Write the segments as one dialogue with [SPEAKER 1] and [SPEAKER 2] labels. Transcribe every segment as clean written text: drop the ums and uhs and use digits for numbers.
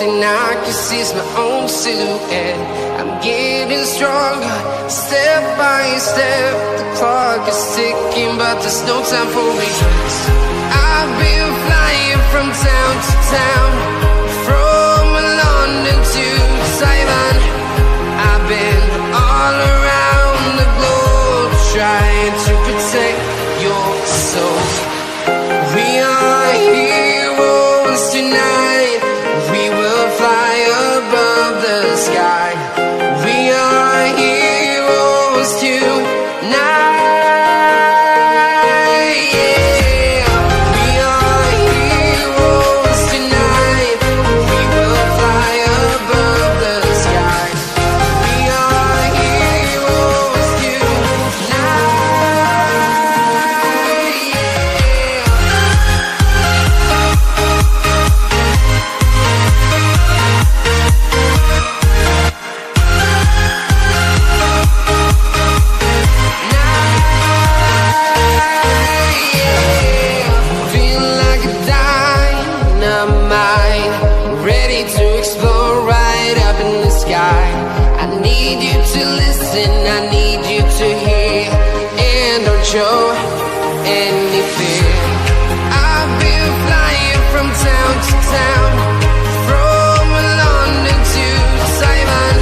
[SPEAKER 1] thing I can see is my own silhouette. I'm getting stronger, step by step. The clock is ticking, but there's no time for regrets. I've been flying from town to town, from London to Taiwan. I've been all around the globe, trying to protect your soul. We are heroes tonight. We will fly above the sky. We are heroes tonight. Yeah. We are heroes tonight. We will fly above the sky. We are heroes tonight. Feel like a dynamite, ready to explode right up in the sky. I need you to listen, I need you to hear, and don't show any fear. I've been flying from town to town, from London to Taiwan.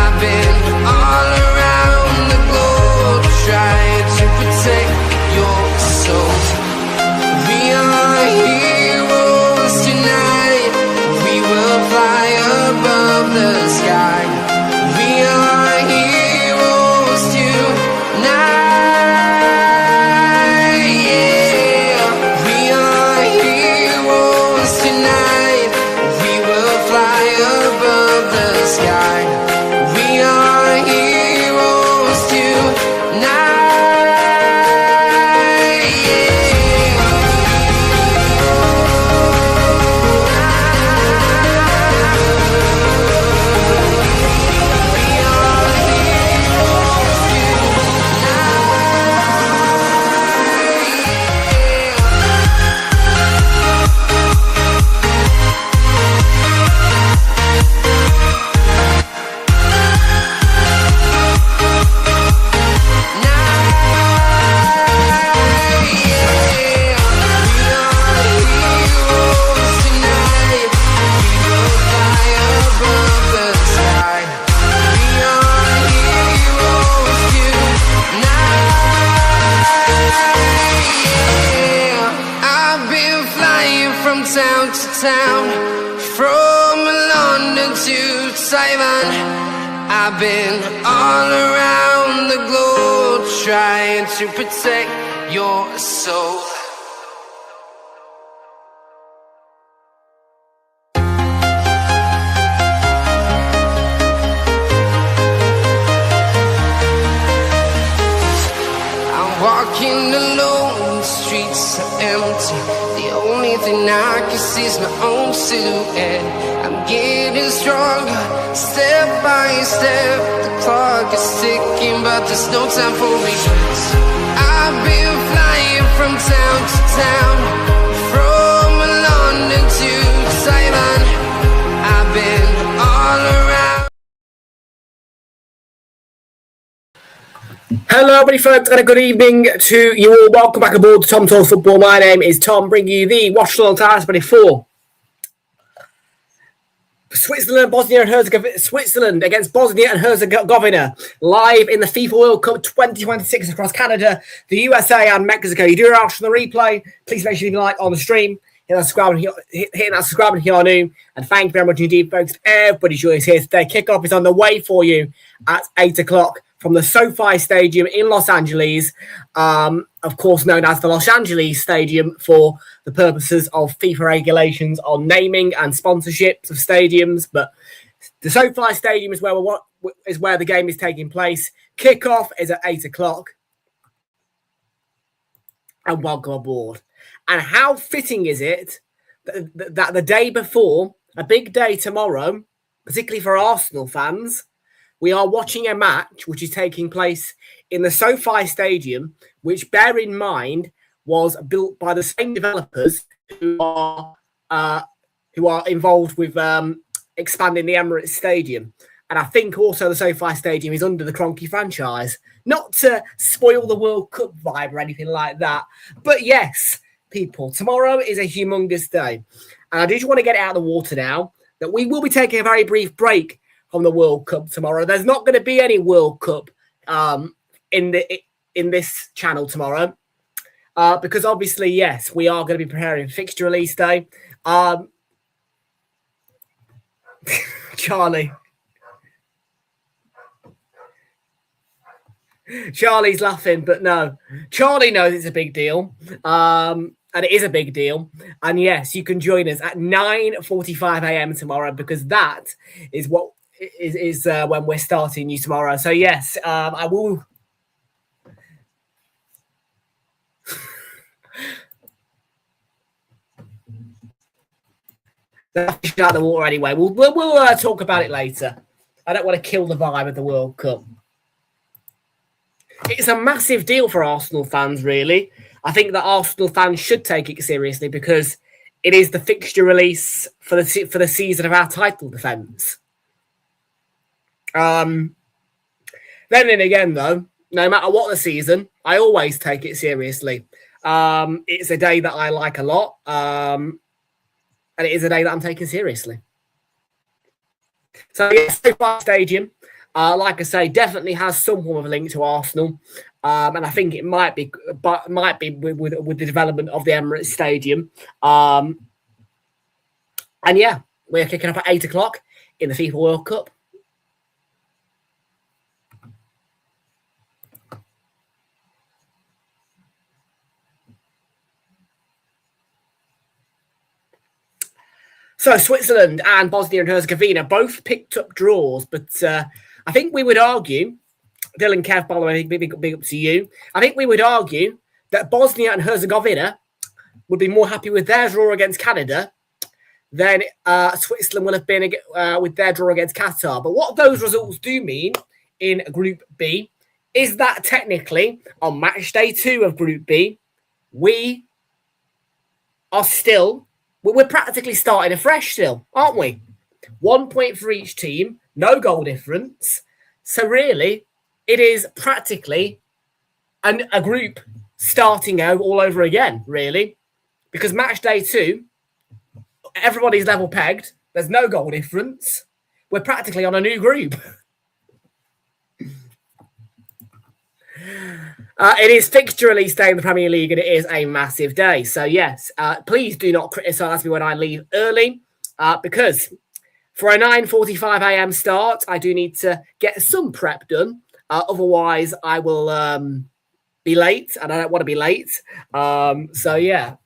[SPEAKER 1] I've been all around the globe, trying to protect your soul. We are heroes tonight. We will fly above the sky. We are heroes tonight. Yeah. We are heroes tonight. We will fly above the sky. We are heroes tonight. I've been flying from town to town, from London to Taiwan. I've been all around the globe, trying to protect your soul. I'm walking alone, the streets are empty. The only thing I can see is my own silhouette. I'm getting stronger, step by step. The clock is ticking, but there's no time for regrets. I've been flying from town to town, from London to Taiwan. I've been all around.
[SPEAKER 2] Hello, everybody, folks, and a good evening to you all. Welcome back aboard to Tom Talks Football. My name is Tom, bringing you the watch along time for Switzerland against Bosnia and Herzegovina, live in the FIFA World Cup 2026 across Canada, the USA, and Mexico. You do watch the replay. Please make sure you like on the stream. Hit that subscribe and hit our new. And thank you very much indeed, folks. Everybody sure is here today. Kickoff is on the way for you at 8 o'clock. From the SoFi Stadium in Los Angeles, of course known as the Los Angeles Stadium for the purposes of FIFA regulations on naming and sponsorships of stadiums. But the SoFi Stadium is where the game is taking place. Kickoff is at 8 o'clock. And welcome aboard. And how fitting is it that the day before, a big day tomorrow, particularly for Arsenal fans, we are watching a match which is taking place in the SoFi Stadium, which, bear in mind, was built by the same developers who who are involved with expanding the Emirates Stadium. And I think also the SoFi Stadium is under the Kroenke franchise. Not to spoil the World Cup vibe or anything like that. But yes, people, tomorrow is a humongous day. And I just want to get it out of the water now that we will be taking a very brief break from the World Cup tomorrow. There's not going to be any World Cup in this channel tomorrow. Because obviously, yes, we are going to be preparing fixture release day. Charlie's laughing, but no. Charlie knows it's a big deal. And it is a big deal. And yes, you can join us at 9:45 a.m. tomorrow because that is what is when we're starting you tomorrow. So yes, I will. Fish out the water anyway. We'll talk about it later. I don't want to kill the vibe of the World Cup. It's a massive deal for Arsenal fans, really. I think that Arsenal fans should take it seriously because it is the fixture release for the season of our title defence. Then and again, though, no matter what the season, I always take it seriously. It's a day that I like a lot. And it is a day that I'm taking seriously. So, yes, SoFi Stadium, like I say, definitely has some form of a link to Arsenal. And I think it might be with the development of the Emirates Stadium. And, yeah, we're kicking off at 8 o'clock in the FIFA World Cup. So Switzerland and Bosnia and Herzegovina both picked up draws, but I think we would argue, Dylan Kev, by the way, big up to you. I think we would argue that Bosnia and Herzegovina would be more happy with their draw against Canada than Switzerland will have been with their draw against Qatar. But what those results do mean in Group B is that technically on match day 2 of Group B, we are still... We're practically starting afresh still, aren't we? 1 point for each team, no goal difference. So really, it is practically a group starting out all over again, really. Because match day 2, everybody's level pegged. There's no goal difference. We're practically on a new group. It is fixture release day in the Premier League, and it is a massive day. So, yes, please do not criticise me when I leave early, because for a 9:45 a.m. start, I do need to get some prep done. Otherwise, I will be late, and I don't want to be late. So, yeah.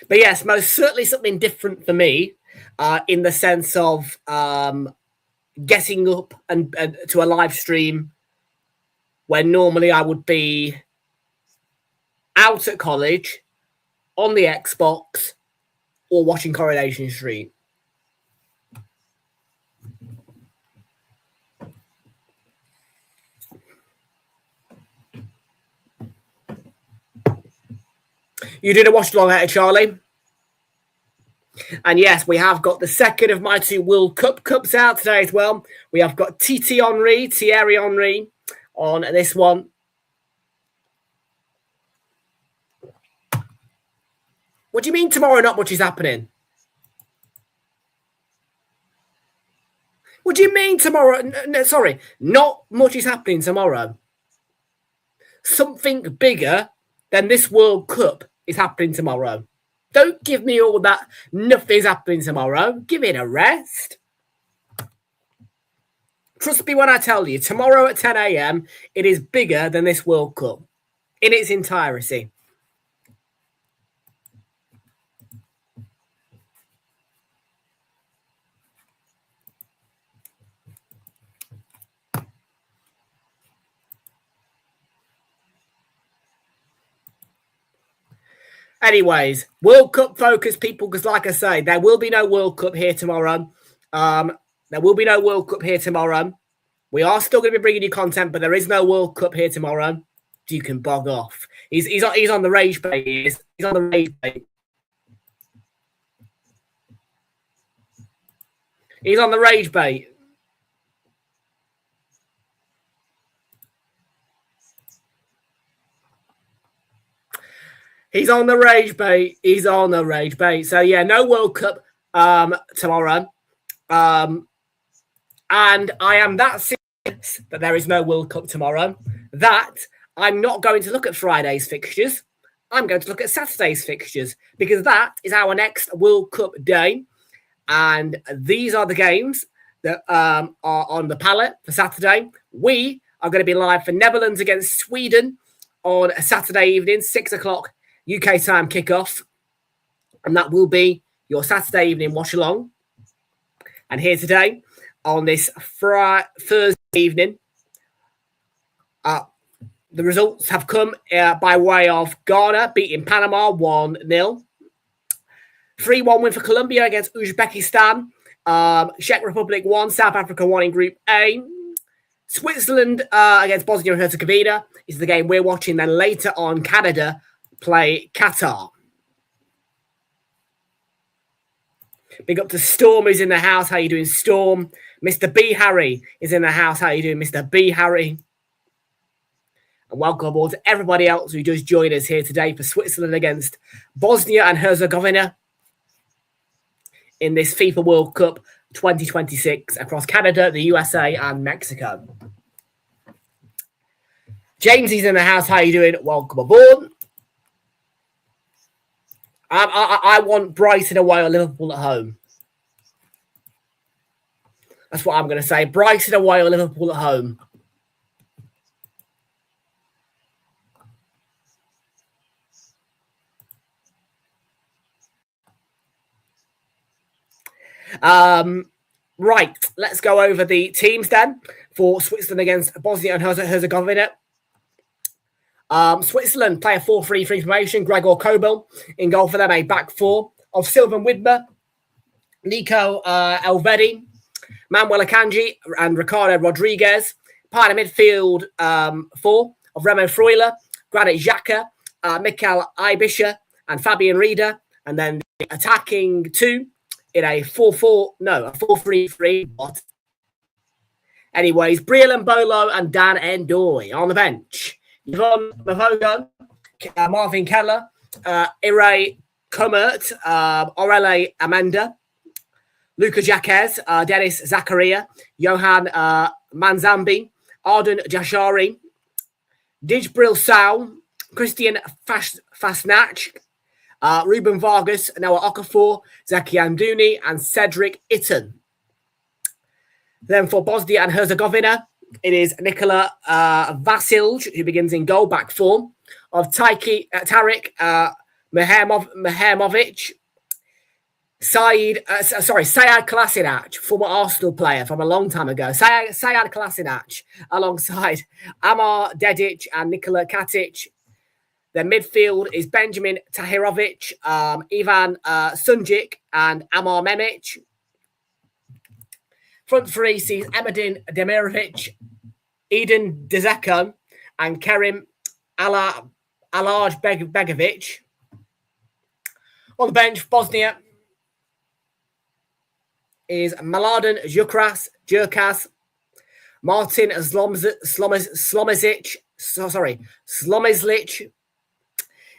[SPEAKER 2] But, yes, most certainly something different for me in the sense of... getting up and to a live stream when normally I would be out at college, on the Xbox, or watching Coronation Street. You did a watch along later, Charlie. And yes, we have got the second of my 2 World Cup cups out today as well. We have got Thierry Henry on this one. What do you mean tomorrow not much is happening? What do you mean tomorrow? No, sorry, not much is happening tomorrow. Something bigger than this World Cup is happening tomorrow. Don't give me all that nothing's happening tomorrow. Give it a rest. Trust me when I tell you, tomorrow at 10 a.m, it is bigger than this World Cup in its entirety. Anyways, World Cup focus, people, because like I say, there will be no World Cup here tomorrow. There will be no World Cup here tomorrow. We are still going to be bringing you content, but there is no World Cup here tomorrow. You can bog off. He's on the rage bait. He's on the rage bait. He's on the rage bait. He's on the rage bait. He's on the rage bait. So yeah, no World Cup tomorrow. And I am that serious that there is no World Cup tomorrow that I'm not going to look at Friday's fixtures. I'm going to look at Saturday's fixtures because that is our next World Cup day. And these are the games that are on the palette for Saturday. We are going to be live for Netherlands against Sweden on a Saturday evening, 6 o'clock UK time kickoff. And that will be your Saturday evening watch along. And here today on this Thursday evening, the results have come by way of Ghana beating Panama 1-0. 3-1 win for Colombia against Uzbekistan. Czech Republic 1, South Africa 1 in Group A. Switzerland against Bosnia and Herzegovina is the game we're watching. Then later on, Canada play Qatar. Big up to Storm, who's in the house. How you doing, Storm? Mr. B. Harry is in the house. How you doing, Mr. B. Harry? And welcome aboard to everybody else who does join us here today for Switzerland against Bosnia and Herzegovina in this FIFA World Cup 2026 across Canada, the USA, and Mexico. James is in the house. How you doing? Welcome aboard. I want Brighton away or Liverpool at home. That's what I'm going to say. Brighton away or Liverpool at home. Right, let's go over the teams then for Switzerland against Bosnia and Herzegovina. Switzerland play a 4-3-3 formation. Gregor Kobel in goal for them, a back four of Sylvan Widmer, Nico Elvedi, Manuel Akanji, and Ricardo Rodriguez. Part of midfield four of Remo Freuler, Granit Xhaka, Mikel Ibischer, and Fabian Rieder. And then the attacking two in a 4-3-3. What? Anyways, Briel Mbolo and Dan Endoy on the bench. Yvonne Mavogo, Marvin Keller, Ire Comert, Aurele Amanda, Luca Jaquez, Dennis Zakaria, Johan Manzambi, Arden Jashari, Dijbril Sao, Christian Fasnach, Ruben Vargas, Noah Okafor, Zaki Anduni, and Cedric Itten. Then for Bosnia and Herzegovina, it is Nikola Vasilj, who begins in goal, back four, of Tarik Mehimovic, Sayed Kolasinac, former Arsenal player from a long time ago. Sayed Kolasinac, alongside Amar Dedic and Nikola Katic. Their midfield is Benjamin Tahirovic, Ivan Sunjic, and Amar Memic. Front three sees Emedin Demirovic, Eden Dzeko, and Kerim Alaj Begovic. On the bench, Bosnia is Mladen Jurkas, Martin Slomizlic,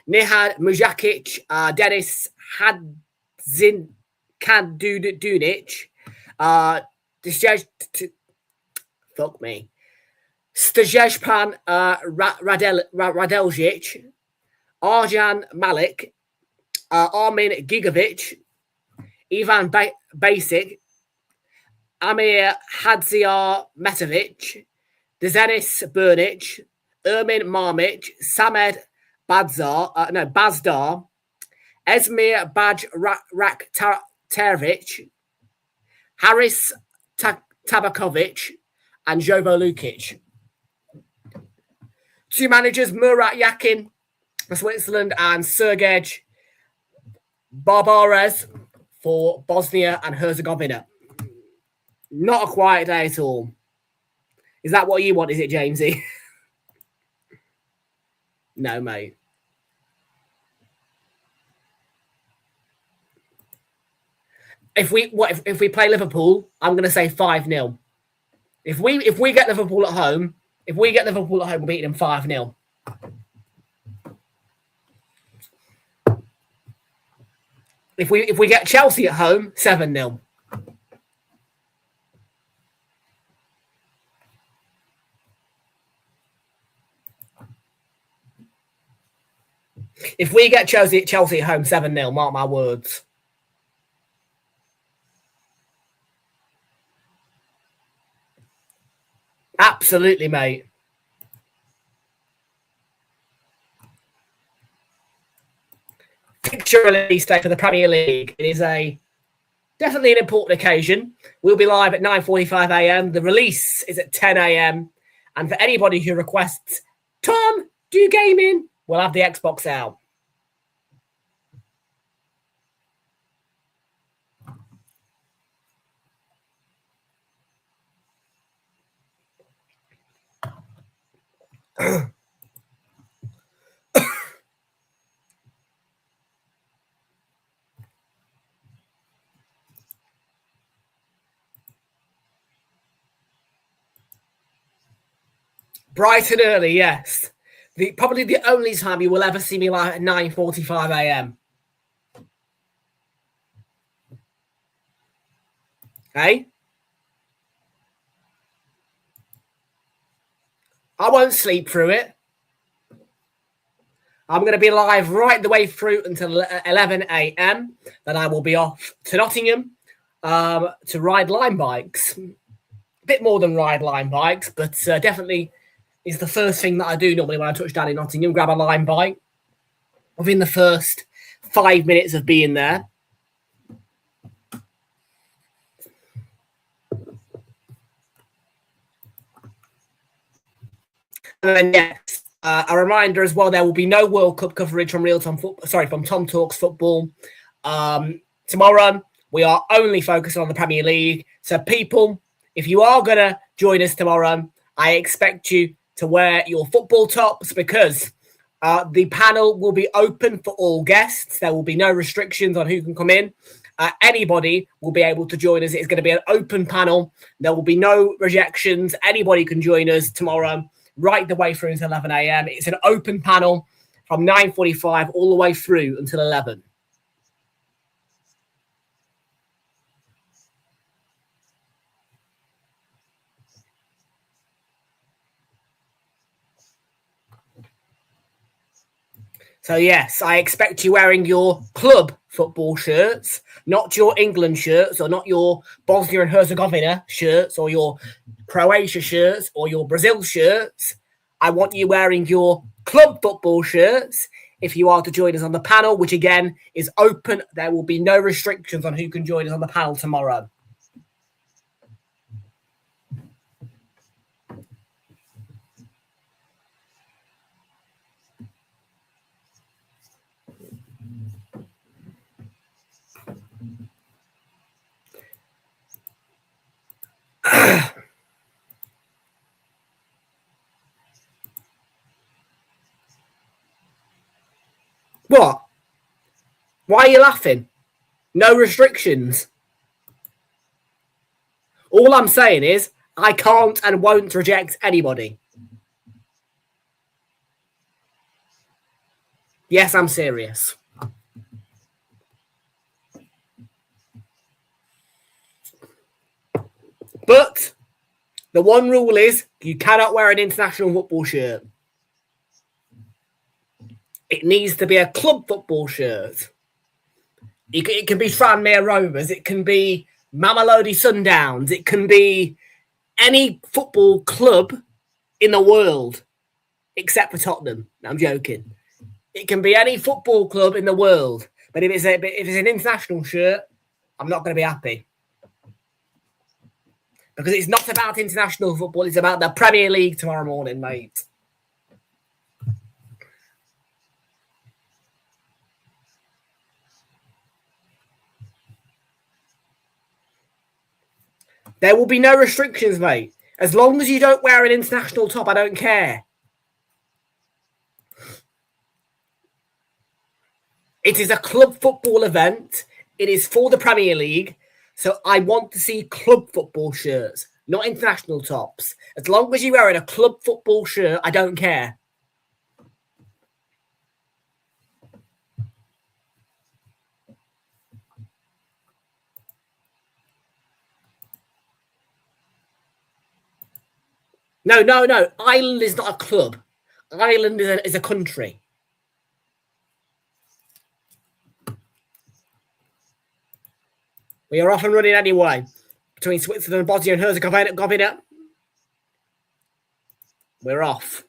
[SPEAKER 2] Nihad Mujakic, Denis Hadzin Kadunic, Stajeshpan Radeljic, Arjan Malik, Armin Gigovic, Ivan Basic, Amir Hadziar Metovic, Dezenis Burnic, Ermin Marmic, Samed Bazdar, Esmir Bajraktarevic, Haris Tabakovic, and Jovo Lukic. Two managers, Murat Yakin for Switzerland and Sergej Barbarez for Bosnia and Herzegovina. Not a quiet day at all. Is that what you want, is it, Jamesy? No, mate. If we play Liverpool, I'm going to say 5-0. If we get Liverpool at home, we're beating them 5-0. If we get Chelsea at home, 7-0. If we get Chelsea at home, 7-0, mark my words. Absolutely, mate. Fixture release day for the Premier League. It is definitely an important occasion. We'll be live at 9:45 a.m. The release is at 10 a.m. And for anybody who requests, Tom, do you gaming? We'll have the Xbox out. Bright and early, yes. Probably the only time you will ever see me live at 9:45 a.m. Hey? I won't sleep through it. I'm going to be live right the way through until 11 a.m. Then I will be off to Nottingham to ride line bikes. A bit more than ride line bikes, but definitely is the first thing that I do normally when I touch down in Nottingham, grab a line bike. Within the first 5 minutes of being there. And then, yes, a reminder as well, there will be no World Cup coverage from from Tom Talks Football. Tomorrow, we are only focused on the Premier League. So, people, if you are going to join us tomorrow, I expect you to wear your football tops because the panel will be open for all guests. There will be no restrictions on who can come in. Anybody will be able to join us. It's going to be an open panel. There will be no rejections. Anybody can join us tomorrow, right the way through until 11 a.m. It's an open panel from 9:45 all the way through until 11. So, yes, I expect you wearing your club football shirts, not your England shirts or not your Bosnia and Herzegovina shirts or your Croatia shirts or your Brazil shirts. I want you wearing your club football shirts if you are to join us on the panel, which, again, is open. There will be no restrictions on who can join us on the panel tomorrow. What? Why are you laughing? No restrictions. All I'm saying is I can't and won't reject anybody. Yes, I'm serious. But the one rule is you cannot wear an international football shirt. It needs to be a club football shirt. It can be Tranmere Rovers. It can be Mamelodi Sundowns. It can be any football club in the world except for Tottenham. I'm joking. It can be any football club in the world. But if it's an international shirt, I'm not going to be happy. Because it's not about international football. It's about the Premier League tomorrow morning, mate. There will be no restrictions, mate. As long as you don't wear an international top, I don't care. It is a club football event. It is for the Premier League. So I want to see club football shirts, not international tops. As long as you're wearing a club football shirt, I don't care. No. Ireland is not a club. Ireland is a country. We are off and running anyway. Between Switzerland and Bosnia and Herzegovina. We're off.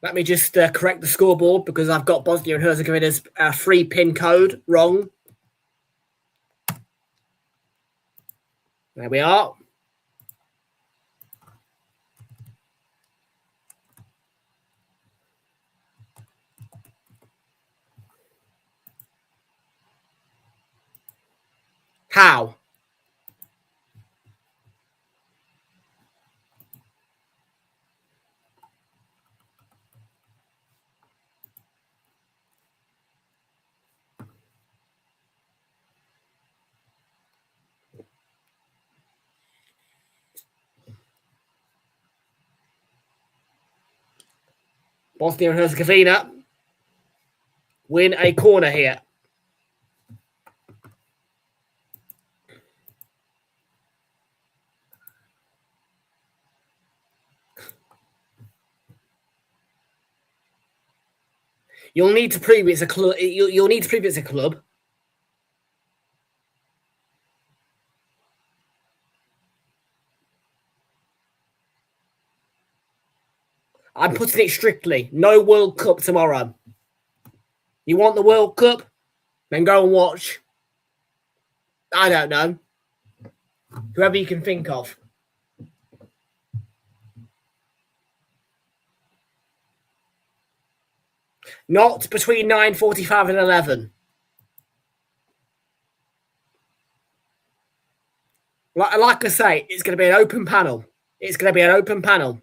[SPEAKER 2] Let me just correct the scoreboard because I've got Bosnia and Herzegovina's free pin code wrong. There we are. How? Bosnia and Herzegovina win a corner here. You'll need to prove it's a club. You'll need to prove it's a club. I'm putting it strictly. No World Cup tomorrow. You want the World Cup? Then go and watch. I don't know. Whoever you can think of. Not between 9:45 and 11. Like I say, it's going to be an open panel. It's going to be an open panel.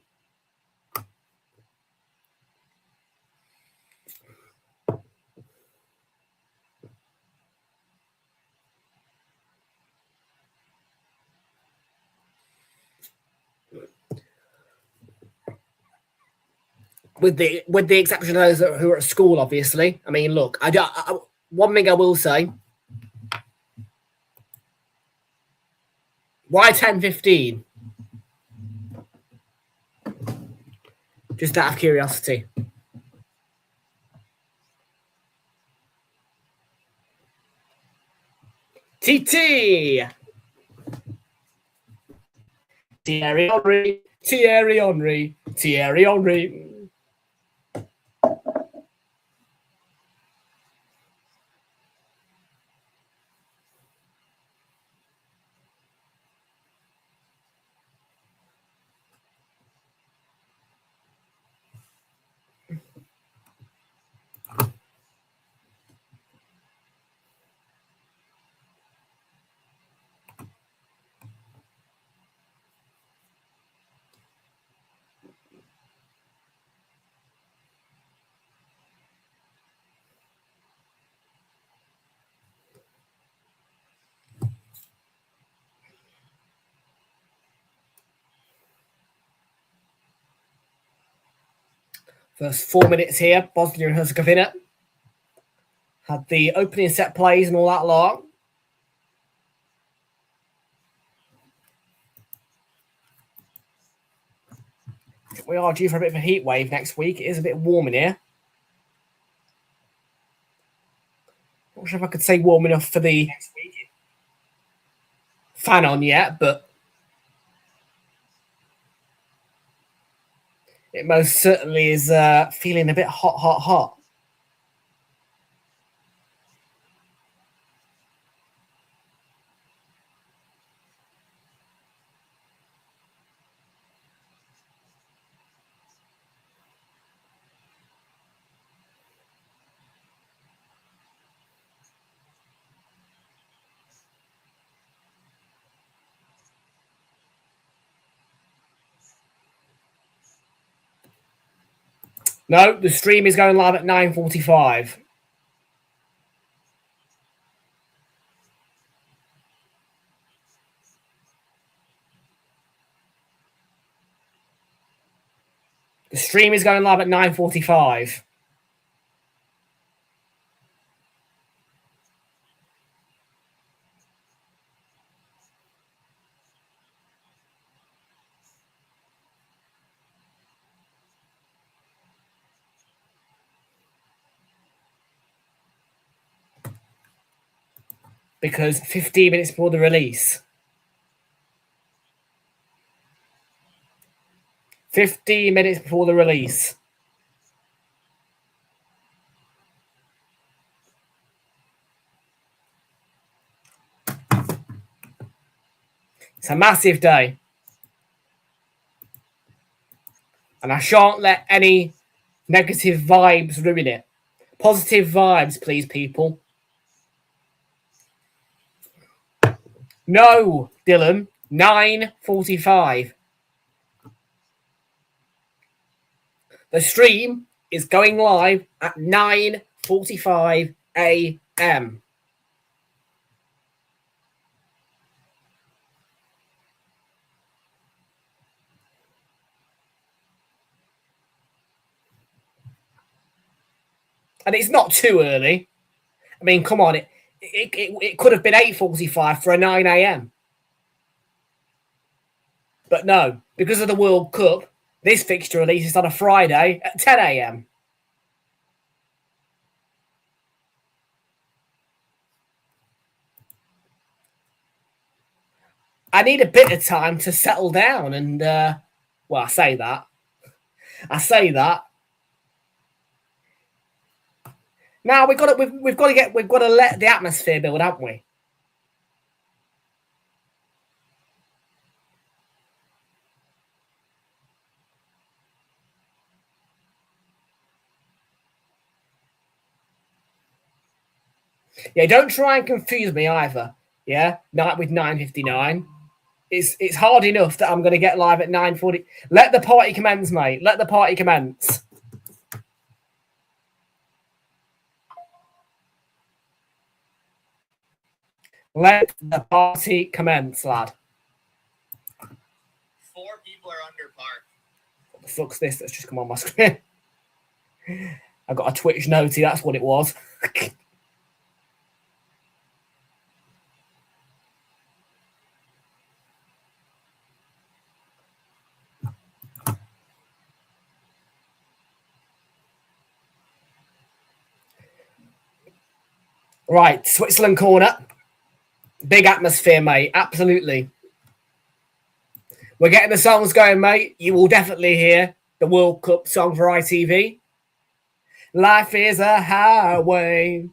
[SPEAKER 2] With the exception of those who are at school, obviously. I mean, look, one thing I will say. Why 10:15? Just out of curiosity. TT! Thierry Henry. Thierry Henry. Thierry Henry. First 4 minutes here, Bosnia and Herzegovina had the opening set plays and all that lot. We are due for a bit of a heat wave next week. It is a bit warm in here. Not sure if I could say warm enough for the fan on yet, but it most certainly is feeling a bit hot. No, the stream is going live at 9:45. The stream is going live at 9:45. Because 15 minutes before the release. 15 minutes before the release. It's a massive day. And I shan't let any negative vibes ruin it. Positive vibes, please, people. No, Dylan. 9:45. The stream is going live at 9:45 a.m. And it's not too early. I mean, come on, it could have been 8:45 for a 9 a.m. But no, because of the World Cup, this fixture releases on a Friday at 10 a.m. I need a bit of time to settle down and, well, I say that. Now we've got to let the atmosphere build, haven't we? Yeah, don't try and confuse me either. Yeah, night with 9:59. It's hard enough that I'm going to get live at 9:40. Let the party commence, mate. Let the party commence. Let the party commence, lad.
[SPEAKER 3] 4 people are under par.
[SPEAKER 2] What the fuck's this that's just come on my screen? I got a Twitch notey, that's what it was. Right, Switzerland corner. Big atmosphere, mate. Absolutely. We're getting the songs going, mate. You will definitely hear the World Cup song for ITV. Life is a highway.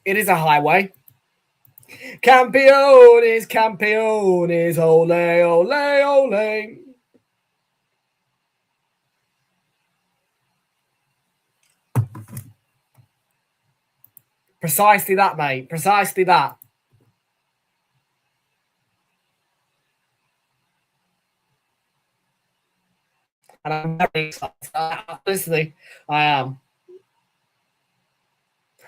[SPEAKER 2] It is a highway. Campeones, campeones, ole, ole, ole. Precisely that, mate. Precisely that. And I'm very excited. Honestly, I am.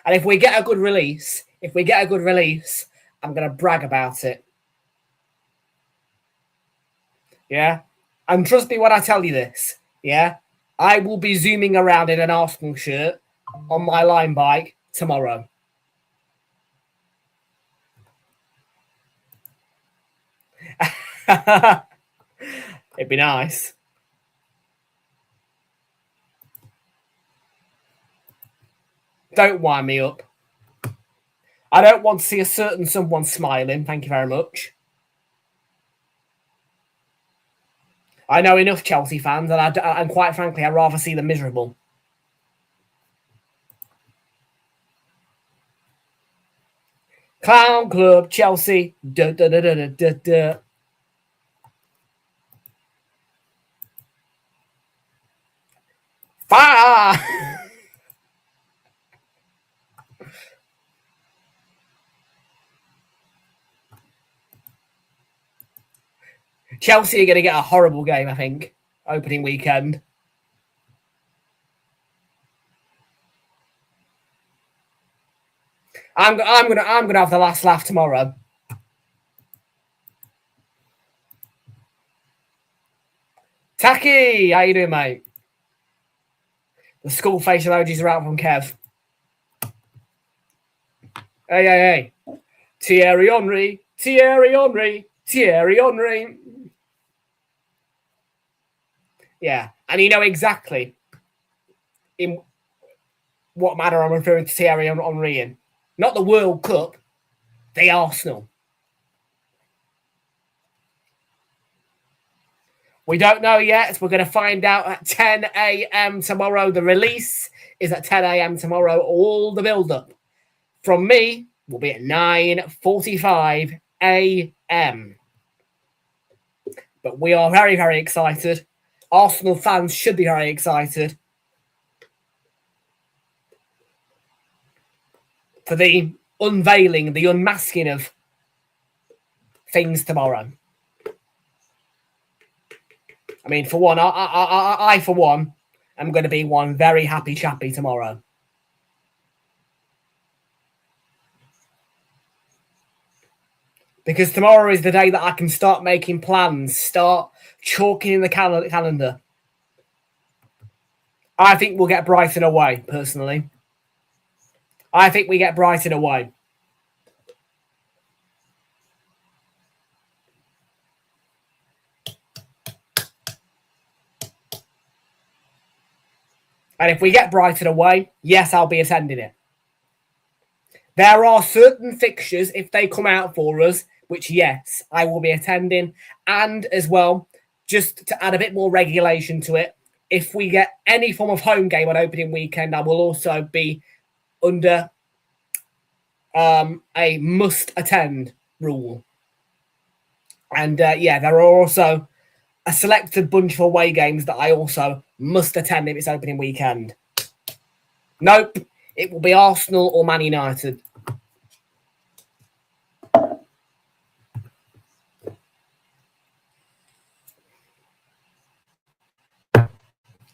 [SPEAKER 2] And if we get a good release, I'm going to brag about it. Yeah? And trust me when I tell you this. Yeah? I will be zooming around in an Arsenal shirt on my line bike tomorrow. It'd be nice. Don't wind me up. I don't want to see a certain someone smiling. Thank you very much. I know enough Chelsea fans, and quite frankly, I'd rather see them miserable. Clown Club, Chelsea. Duh, duh, duh, duh, duh, duh. Fire! Chelsea are going to get a horrible game, I think, opening weekend. I'm gonna have the last laugh tomorrow. Taki, how you doing, mate? The school face emojis are out from Kev. Hey. Thierry Henry. Yeah, and you know exactly in what manner I'm referring to Thierry Henry in. Not the World Cup, the Arsenal. We don't know yet. We're going to find out at 10 a.m. tomorrow. The release is at 10 a.m. tomorrow. All the build-up from me will be at 9:45 a.m. But we are very, very excited. Arsenal fans should be very excited for the unveiling, the unmasking of things tomorrow. I mean, for one, I for one, am going to be one very happy chappy tomorrow. Because tomorrow is the day that I can start making plans, start chalking in the calendar. I think we'll get Brighton away, personally. I think we get Brighton away. And if we get Brighton away, yes, I'll be attending it. There are certain fixtures, if they come out for us, which, yes, I will be attending. And as well, just to add a bit more regulation to it, if we get any form of home game on opening weekend, I will also be under a must-attend rule. And, yeah, there are also a selected bunch of away games that I also must attend if it's opening weekend. Nope, it will be Arsenal or Man United.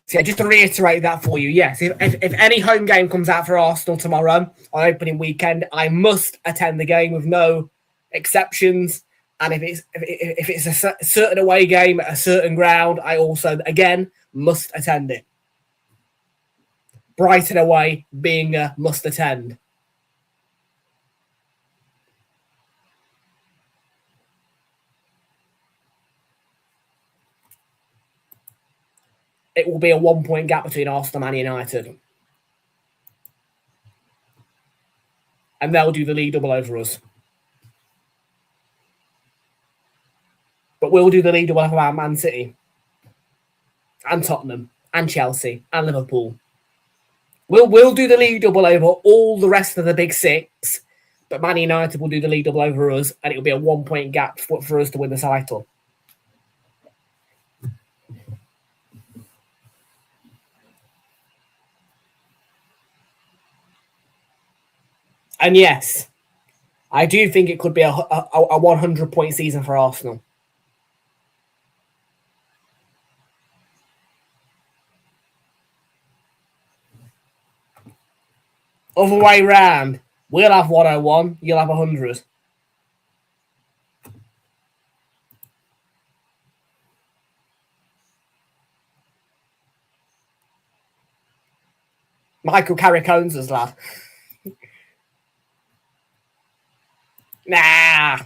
[SPEAKER 2] So yeah, just to reiterate that for you, yes, if any home game comes out for Arsenal tomorrow on opening weekend, I must attend the game with no exceptions. And if it's a certain away game at a certain ground, I also, again, must attend it. Brighton away being a must attend. It will be a 1 point gap between Arsenal and Man United. And they'll do the league double over us. But we'll do the league double over our Man City. And Tottenham. And Chelsea. And Liverpool. We'll do the league double over all the rest of the big six. But Man United will do the league double over us. And it will be a 1 point gap for us to win the title. And yes, I do think it could be a 100-point season for Arsenal. Other way round, we'll have 101, you'll have 100. Michael Carrick owns us, lad. Nah.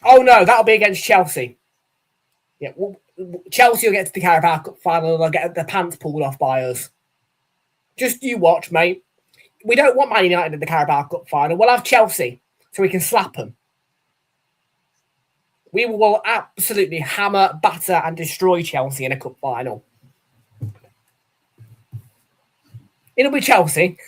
[SPEAKER 2] Oh no, that'll be against Chelsea. Yeah, Chelsea will get to the Carabao Cup final and they'll get their pants pulled off by us. Just you watch, mate. We don't want Man United in the Carabao Cup final. We'll have Chelsea so we can slap them. We will absolutely hammer, batter, and destroy Chelsea in a cup final. It'll be Chelsea.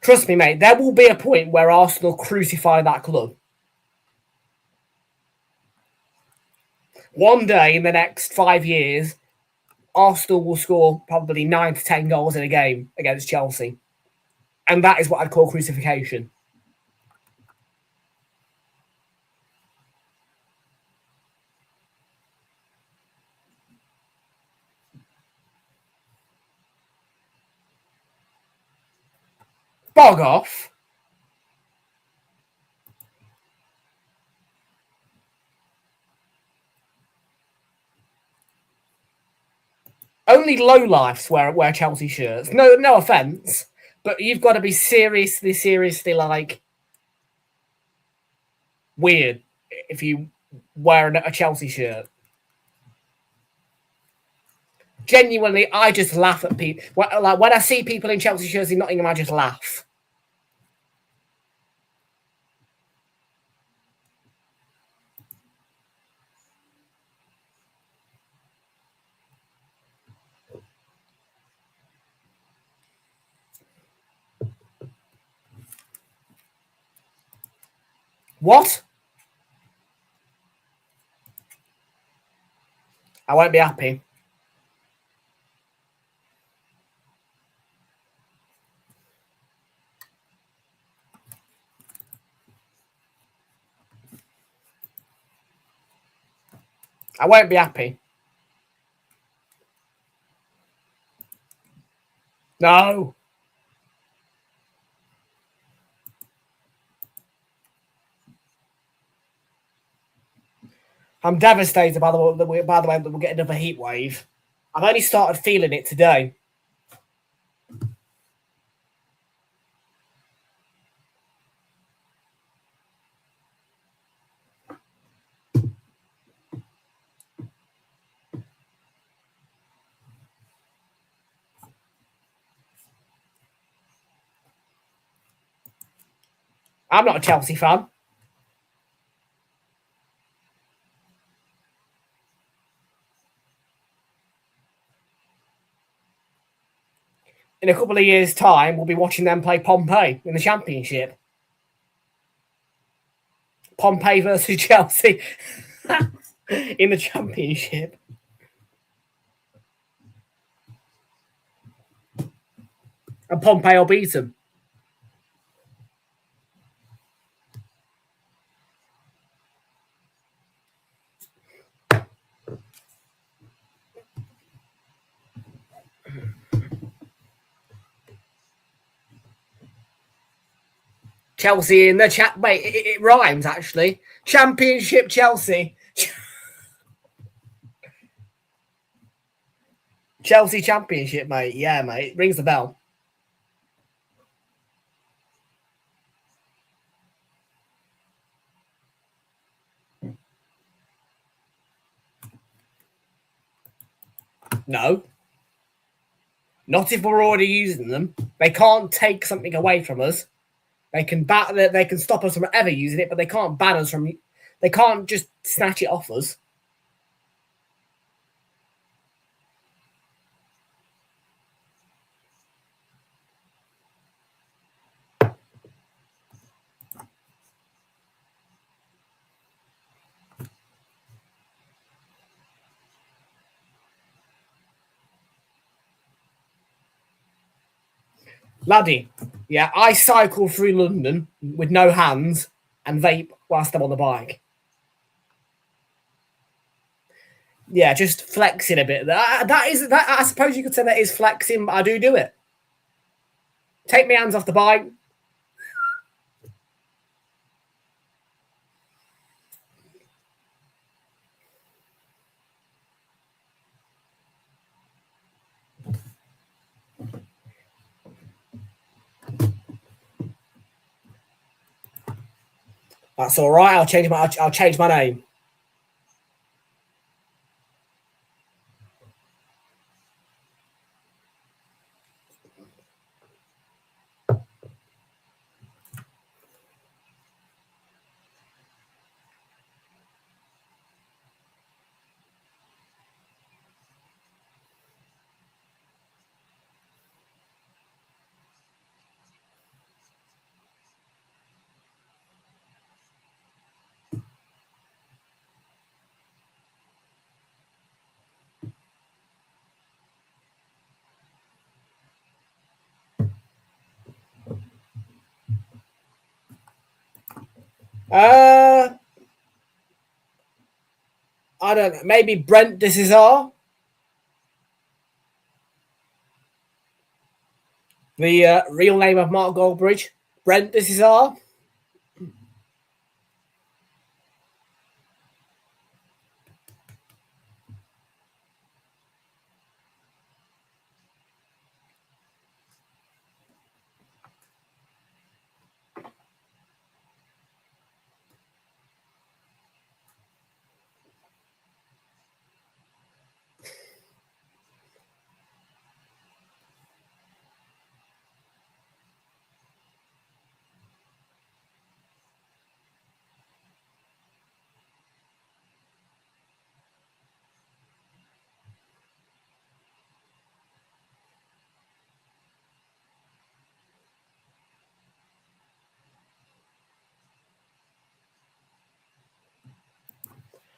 [SPEAKER 2] Trust me, mate, there will be a point where Arsenal crucify that club. One day in the next 5 years, Arsenal will score probably 9 to 10 goals in a game against Chelsea. And that is what I'd call crucifixion. Bog off. Only lowlifes wear Chelsea shirts. No offense, but you've got to be seriously like weird if you wear a Chelsea shirt. Genuinely, I just laugh at people. Like when I see people in Chelsea shirts in Nottingham, I just laugh. What? I won't be happy. I won't be happy. No. I'm devastated by the way that we'll get another heat wave. I've only started feeling it today. I'm not a Chelsea fan. In a couple of years' time, we'll be watching them play Pompey in the Championship. Pompey versus Chelsea in the Championship. And Pompey will beat them. Chelsea in the chat. Wait, it rhymes actually. Championship Chelsea. Chelsea Championship, mate. Yeah, mate. Rings the bell. No. Not if we're already using them. They can't take something away from us. They can stop us from ever using it, but they can't ban us from. They can't just snatch it off us. Laddie, yeah, I cycle through London with no hands and vape whilst I'm on the bike. Yeah, just flexing a bit. That I suppose you could say that is flexing, but I do it. Take my hands off the bike. That's all right. I'll change my name. I don't know. Maybe Brent de Cesar. The real name of Mark Goldbridge. Brent de Cesar.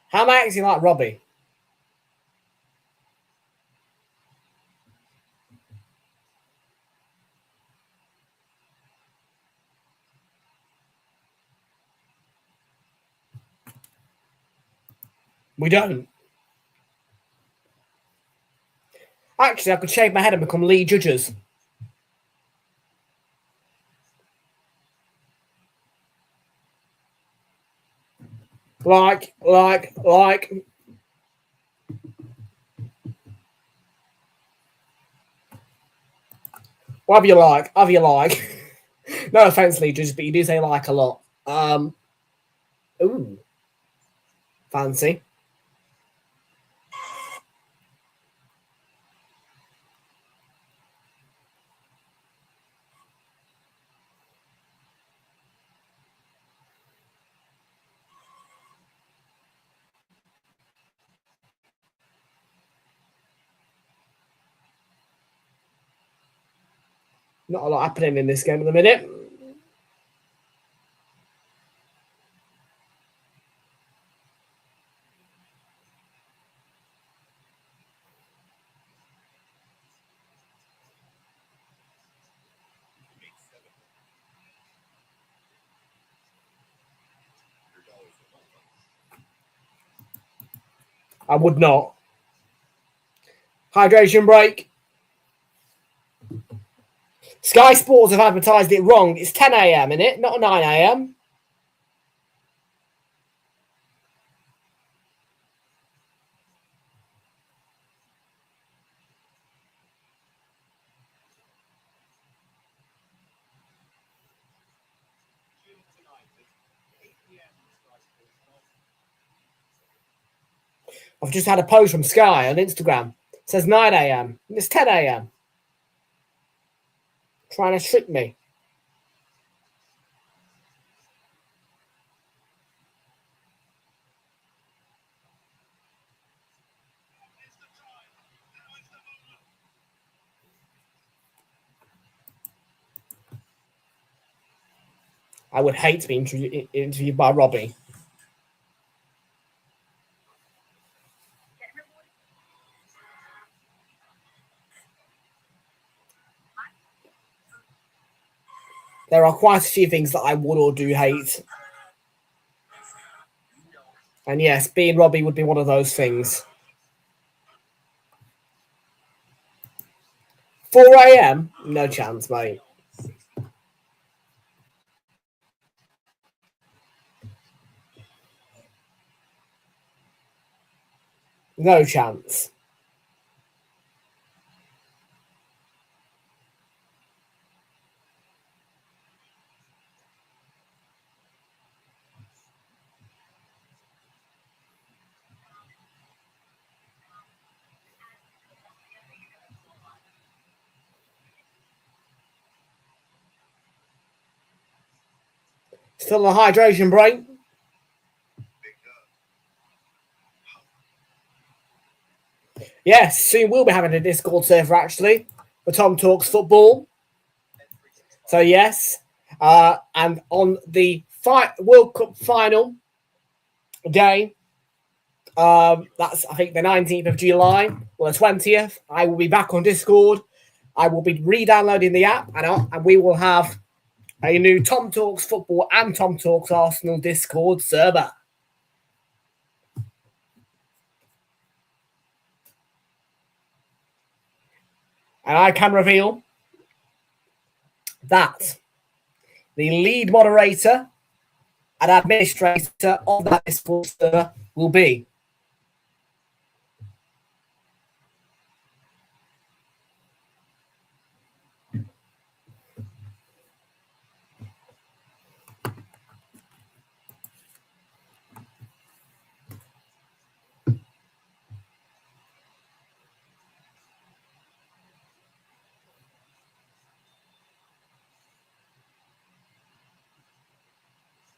[SPEAKER 2] How am I acting like Robbie? We don't. Actually, I could shave my head and become lead judges. Like. Whatever you like. No offense, lead judges, but you do say like a lot. Ooh. Fancy. Not a lot happening in this game at the minute. I would not. Hydration break. Sky Sports have advertised it wrong. It's 10 a.m. in it, not 9 a.m. I've just had a post from Sky on Instagram. It says 9 a.m. It's 10 a.m. Trying to trick me. I would hate to be interviewed by Robbie. There are quite a few things that I would or do hate. And yes, being Robbie would be one of those things. 4 a.m.? No chance, mate. No chance. Still a hydration break. Yes, soon we'll be having a Discord server actually for Tom Talks Football. So yes, and on the World Cup final day, that's I think the 19th of July or the 20th. I will be back on Discord. I will be re-downloading the app, and we will have a new Tom Talks Football and Tom Talks Arsenal Discord server. And I can reveal that the lead moderator and administrator of that Discord server will be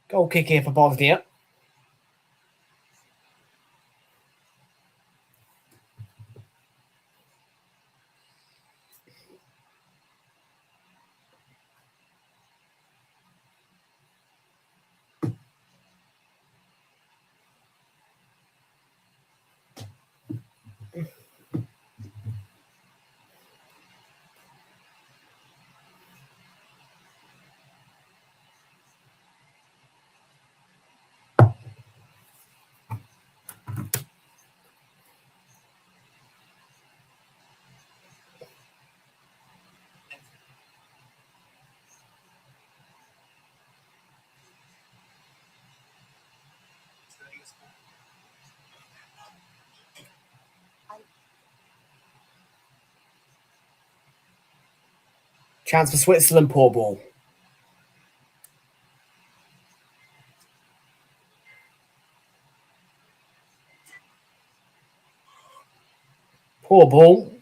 [SPEAKER 2] goal kick here for Bosnia. Chance for Switzerland, poor ball. Poor ball.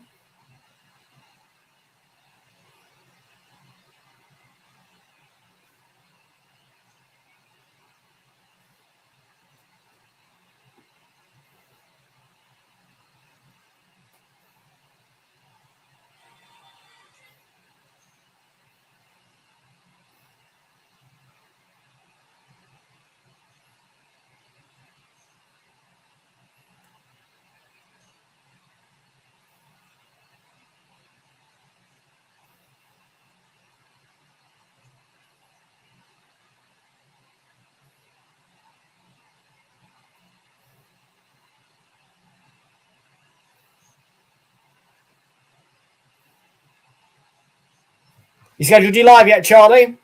[SPEAKER 2] You scheduled you live yet, Charlie?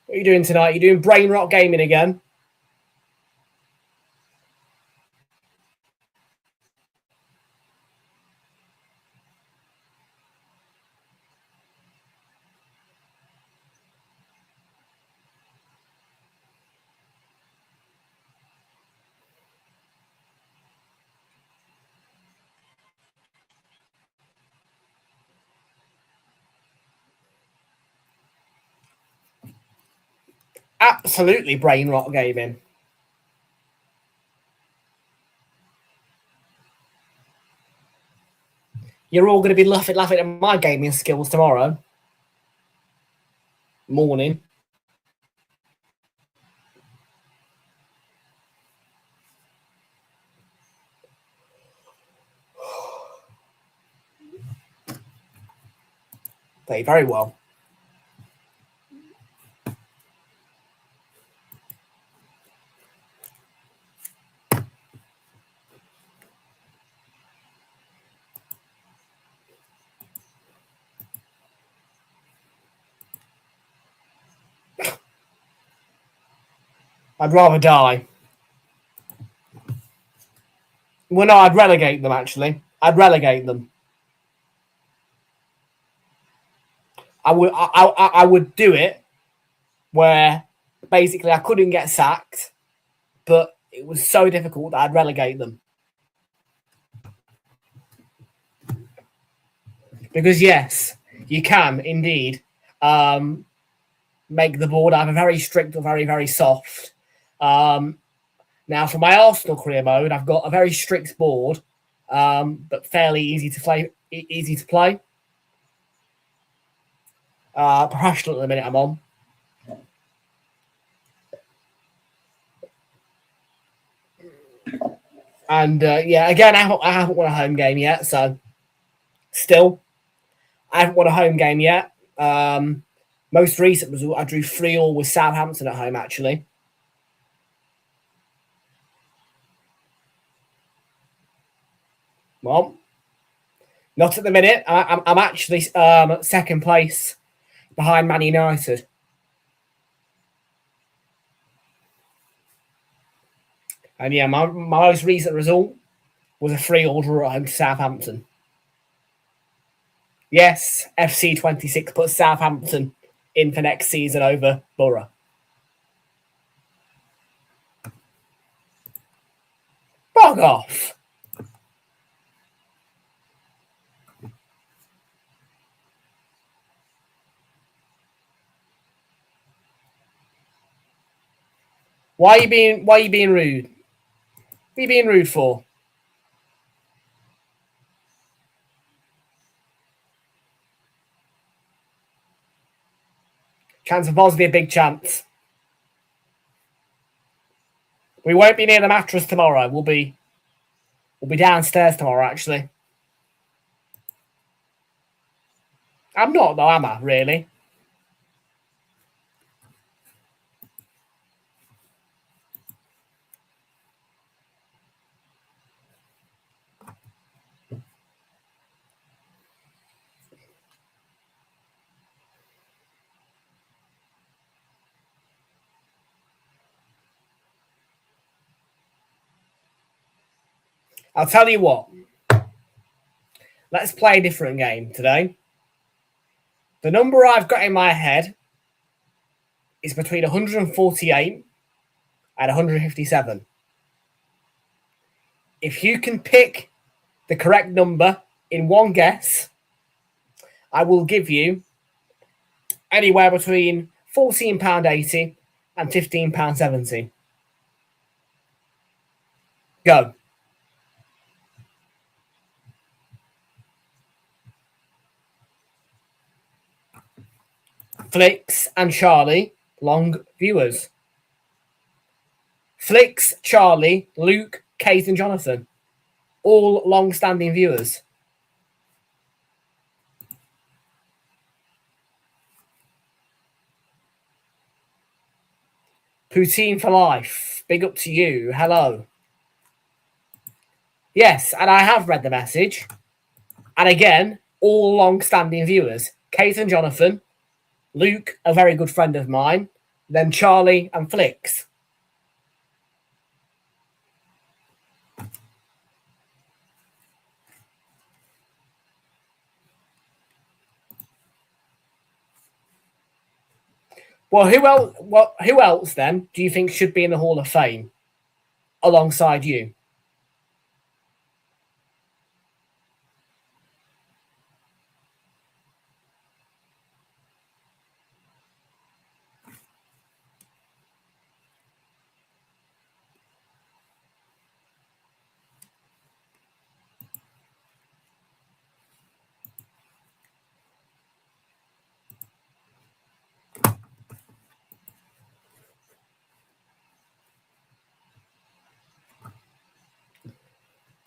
[SPEAKER 2] What are you doing tonight? You doing brain rot gaming again? Absolutely brain rot gaming. You're all going to be laughing at my gaming skills tomorrow morning. Play very well. I'd rather die. Well, no, I'd relegate them, actually. I'd relegate them. I would do it where basically I couldn't get sacked, but it was so difficult that I'd relegate them. Because, yes, you can indeed make the board either very strict or very, very soft. Now, for my Arsenal career mode, I've got a very strict board, but fairly easy to play. Professional at the minute I'm on. And, yeah, again, I haven't won a home game yet, so still, I haven't won a home game yet. Most recent result, I drew 3-3 with Southampton at home, actually. Well, not at the minute. I'm actually second place behind Man United. And yeah, my most recent result was a 3-3 draw at home to Southampton. Yes, FC26 put Southampton in for next season over Borough. Bog off. Why are you being rude? What are you being rude for? Chance of Bosnia, big chance. We won't be near the mattress tomorrow. We'll be downstairs tomorrow, actually. I'm not though, am I, really? I'll tell you what. Let's play a different game today. The number I've got in my head is between 148 and 157. If you can pick the correct number in one guess, I will give you anywhere between £14.80 and £15.70. Go. Flicks and Charlie, long viewers. Flicks, Charlie, Luke, Kate and Jonathan, all long-standing viewers. Poutine for life. Big up to you. Hello. Yes, and I have read the message. And again, all long-standing viewers. Kate and Jonathan, Luke, a very good friend of mine, then Charlie and Flicks. Well, who else then do you think should be in the Hall of Fame alongside you?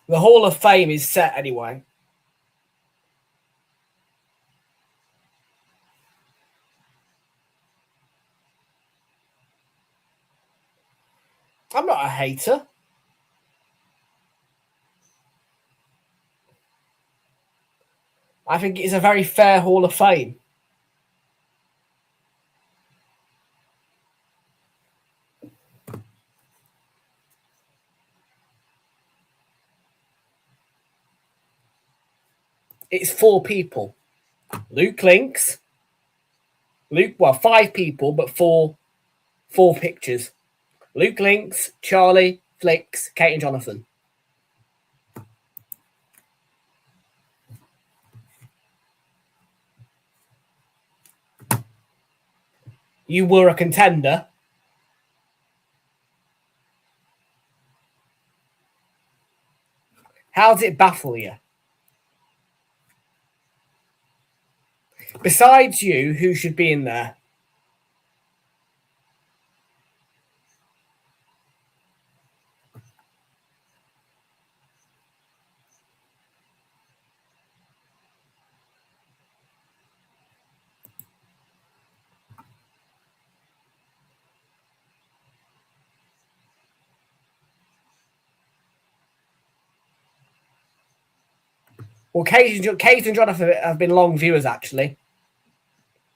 [SPEAKER 2] The Hall of Fame is set anyway. I'm not a hater. I think it's a very fair Hall of Fame. It's 4 people. Luke Links. Well, 5 people, but four pictures. Luke Links, Charlie, Flicks, Kate and Jonathan. You were a contender. How does it baffle you? Besides you, who should be in there? Well, Kate and Jonathan have been long viewers, actually.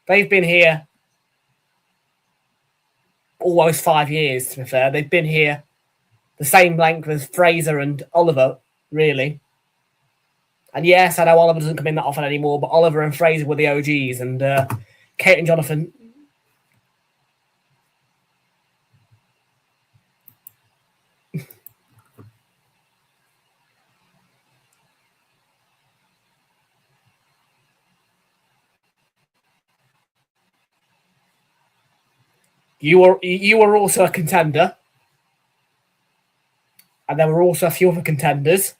[SPEAKER 2] They've been here almost 5 years, to be fair. They've been here the same length as Fraser and Oliver, really. And yes, I know Oliver doesn't come in that often anymore, but Oliver and Fraser were the OGs, and Kate and Jonathan... You were also a contender. And there were also a few other contenders.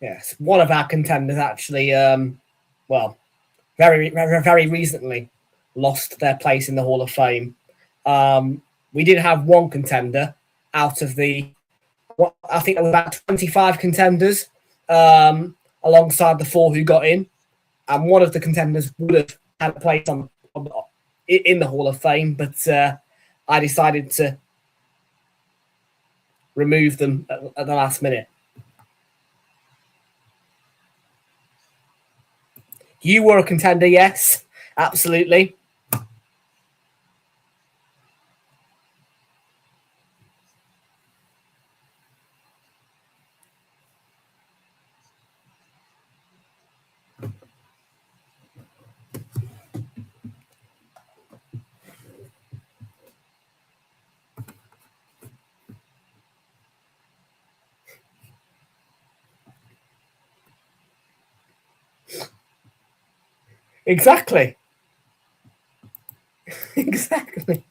[SPEAKER 2] Yes, one of our contenders actually, very recently lost their place in the Hall of Fame. We did have one contender out of I think there were about 25 contenders, alongside the 4 who got in, and one of the contenders would have had a place in the Hall of Fame, but I decided to remove them at the last minute. You were a contender, yes, absolutely. Exactly. Exactly.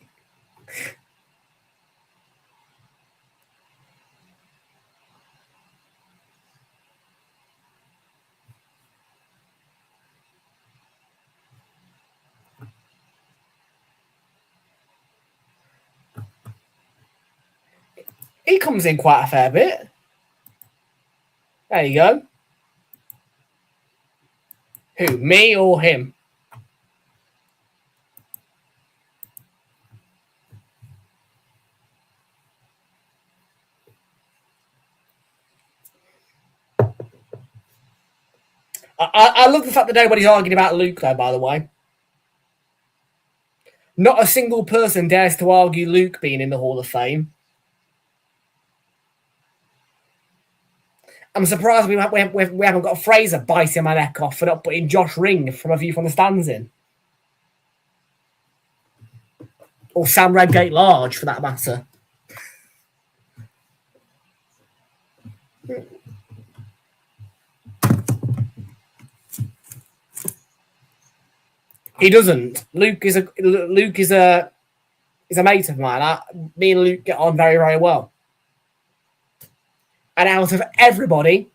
[SPEAKER 2] He comes in quite a fair bit. There you go. Who, me or him? I love the fact that nobody's arguing about Luke, though, by the way. Not a single person dares to argue Luke being in the Hall of Fame. I'm surprised we haven't got Fraser biting my neck off for not putting Josh Ring from A View from the Stands in. Or Sam Redgate Large, for that matter. He doesn't. Luke is a mate of mine. Me and Luke get on very, very well. And out of everybody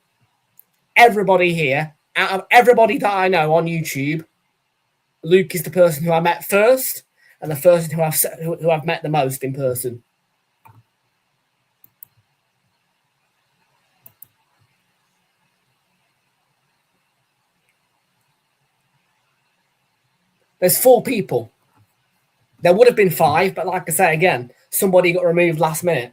[SPEAKER 2] here, out of everybody that I know on YouTube, Luke is the person who I met first, and the person who I've met the most in person. There's 4 people. There would have been 5, but like I say again, somebody got removed last minute.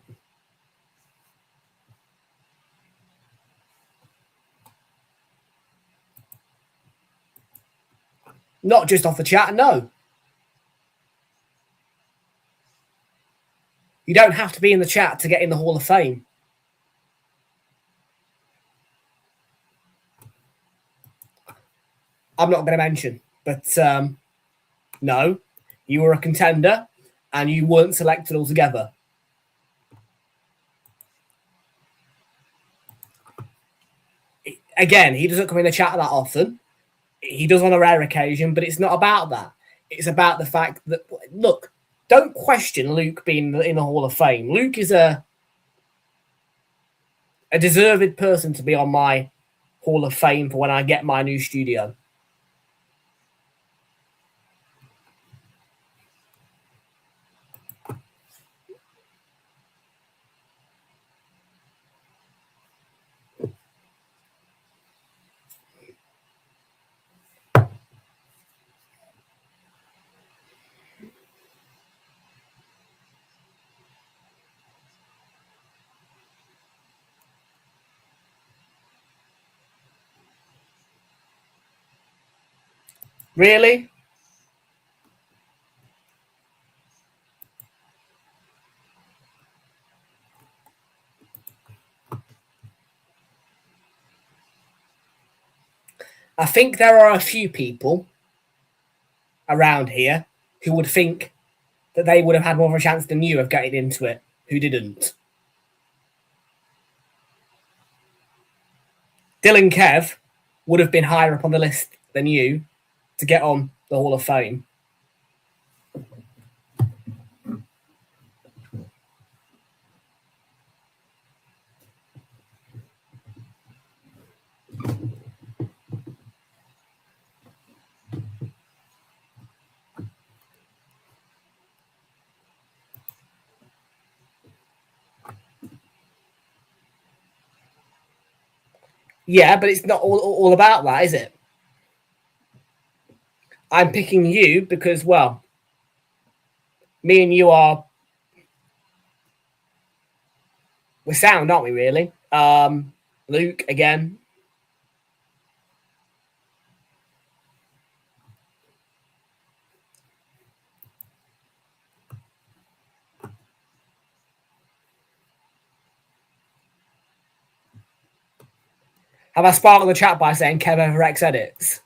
[SPEAKER 2] Not just off the chat, no. You don't have to be in the chat to get in the Hall of Fame. I'm not going to mention, but no, you were a contender and you weren't selected altogether. Again, he doesn't come in the chat that often. He does on a rare occasion, but it's not about that. It's about the fact that, look, don't question Luke being in the Hall of Fame. Luke is a deserved person to be on my Hall of Fame for when I get my new studio. Really? I think there are a few people around here who would think that they would have had more of a chance than you of getting into it, who didn't. Dylan Kev would have been higher up on the list than you to get on the Hall of Fame. Yeah, but it's not all about that, is it? I'm picking you because, well, me and you we're sound, aren't we, really? Luke, again. Have I sparkled the chat by saying Kev over X edits?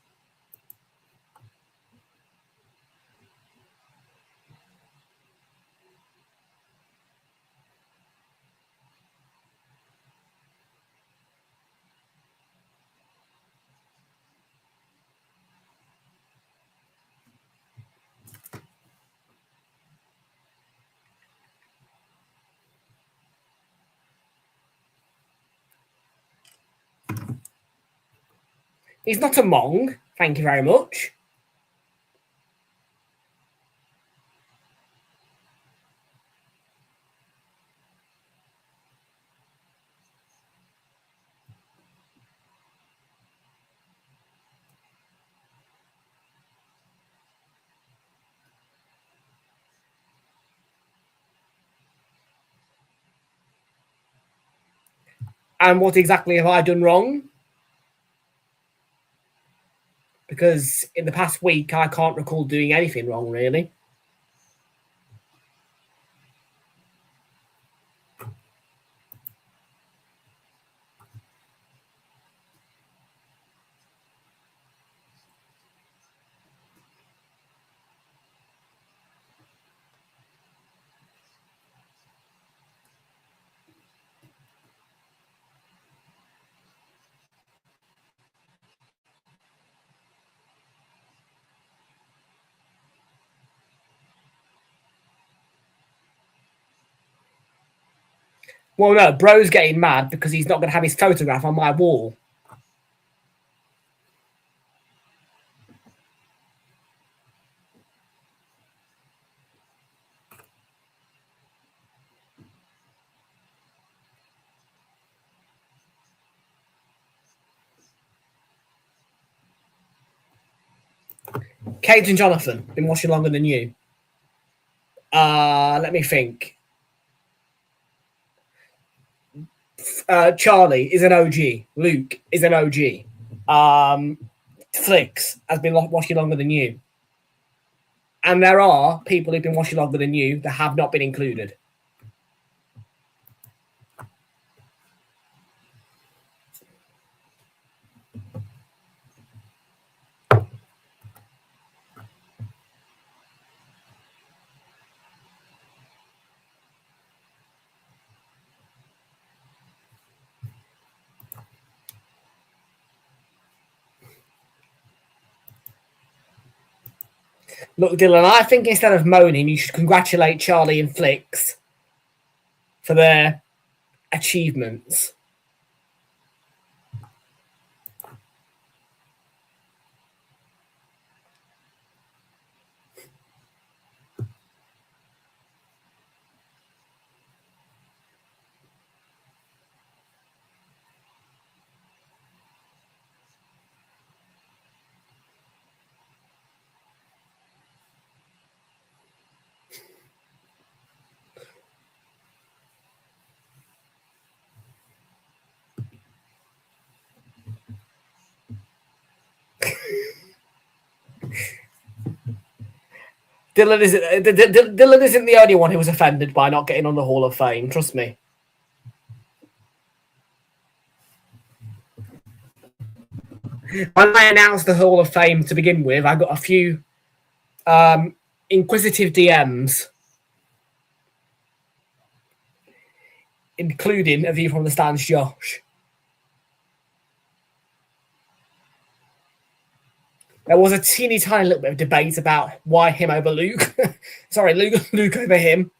[SPEAKER 2] He's not a Mong. Thank you very much. And what exactly have I done wrong? Because in the past week, I can't recall doing anything wrong, really. Well, no, bro's getting mad because he's not going to have his photograph on my wall. Kate and Jonathan, been watching longer than you. Let me think. Charlie is an OG. Luke is an OG. Flix has been watching longer than you. And there are people who've been watching longer than you that have not been included. Look, Dylan, I think instead of moaning, you should congratulate Charlie and Flicks for their achievements. Dylan isn't the only one who was offended by not getting on the Hall of Fame. Trust me. When I announced the Hall of Fame to begin with, I got a few inquisitive DMs, including a view from the stands, Josh. There was a teeny tiny little bit of debate about why him over Luke. Sorry, Luke over him.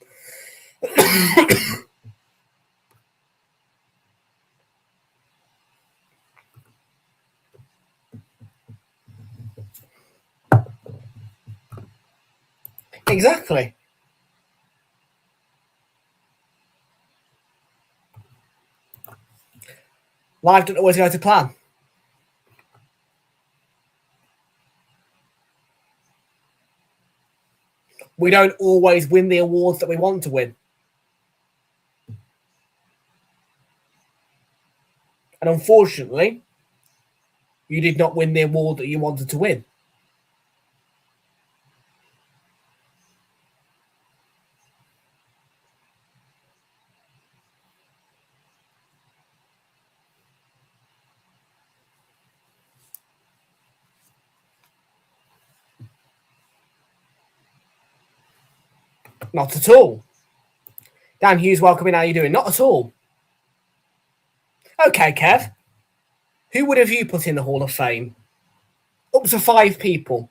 [SPEAKER 2] Exactly. Life doesn't always go to plan. We don't always win the awards that we want to win. And unfortunately, you did not win the award that you wanted to win. Not at all. Dan Hughes, welcome in. How are you doing? Not at all. Okay, Kev. Who would have you put in the Hall of Fame? Up to 5 people.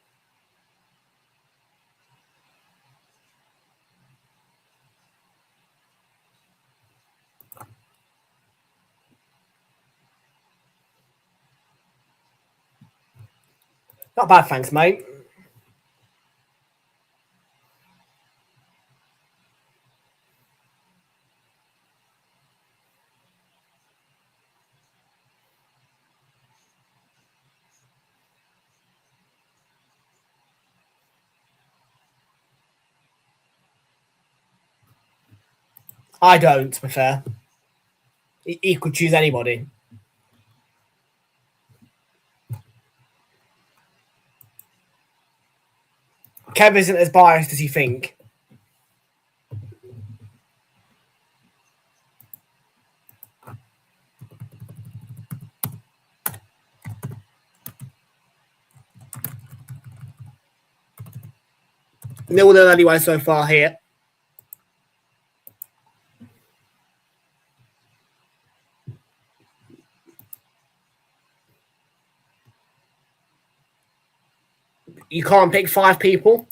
[SPEAKER 2] Not bad, thanks, mate. I don't, to be fair. He could choose anybody. Kev isn't as biased as you think. No one anyway so far here. You can't pick 5 people.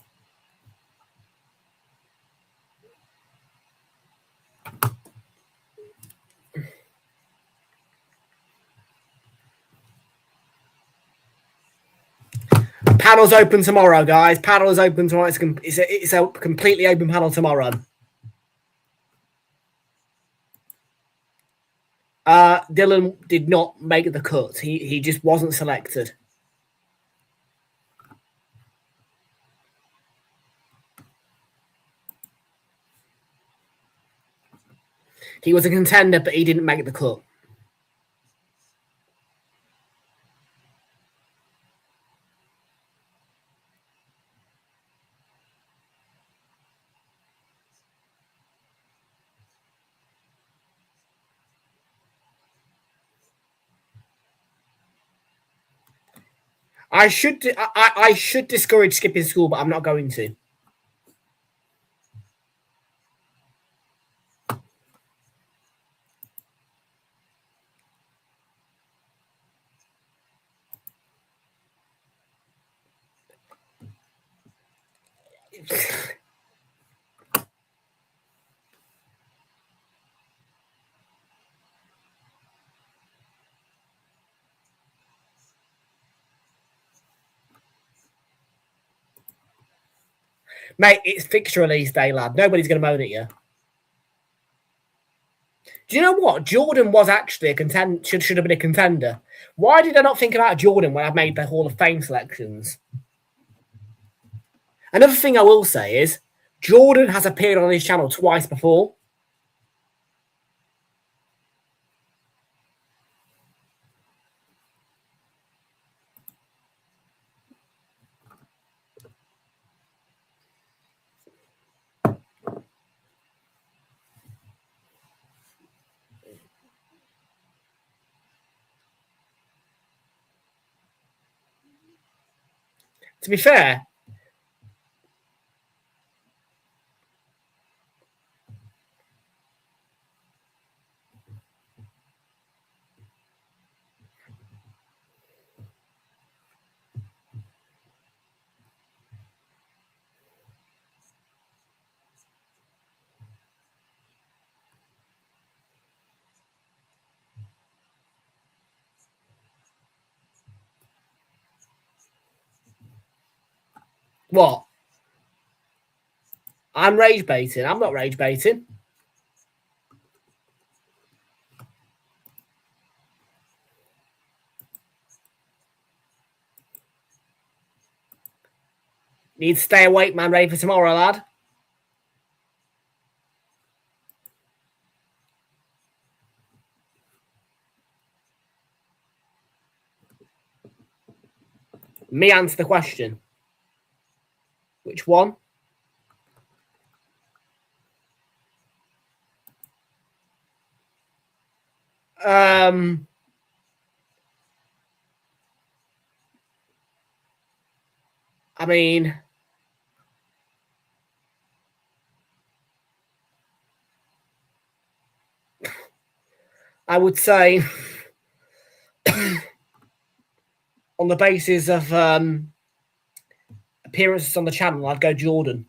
[SPEAKER 2] Panel's open tomorrow, guys. Panel is open tomorrow. It's a completely open panel tomorrow. Dylan did not make the cut. He just wasn't selected. He was a contender, but he didn't make the cut. I should discourage skipping school, but I'm not going to. Mate, it's fixture release day, lad. Nobody's going to moan at you. Do you know what? Jordan was actually a contender. Should have been a contender. Why did I not think about Jordan when I made the Hall of Fame selections? Another thing I will say is Jordan has appeared on his channel twice before. To be fair, what? I'm rage baiting. I'm not rage baiting. Need to stay awake, man. Ready for tomorrow, lad. Me answer the question. Which one? I mean, I would say on the basis of appearances on the channel, I'd go Jordan.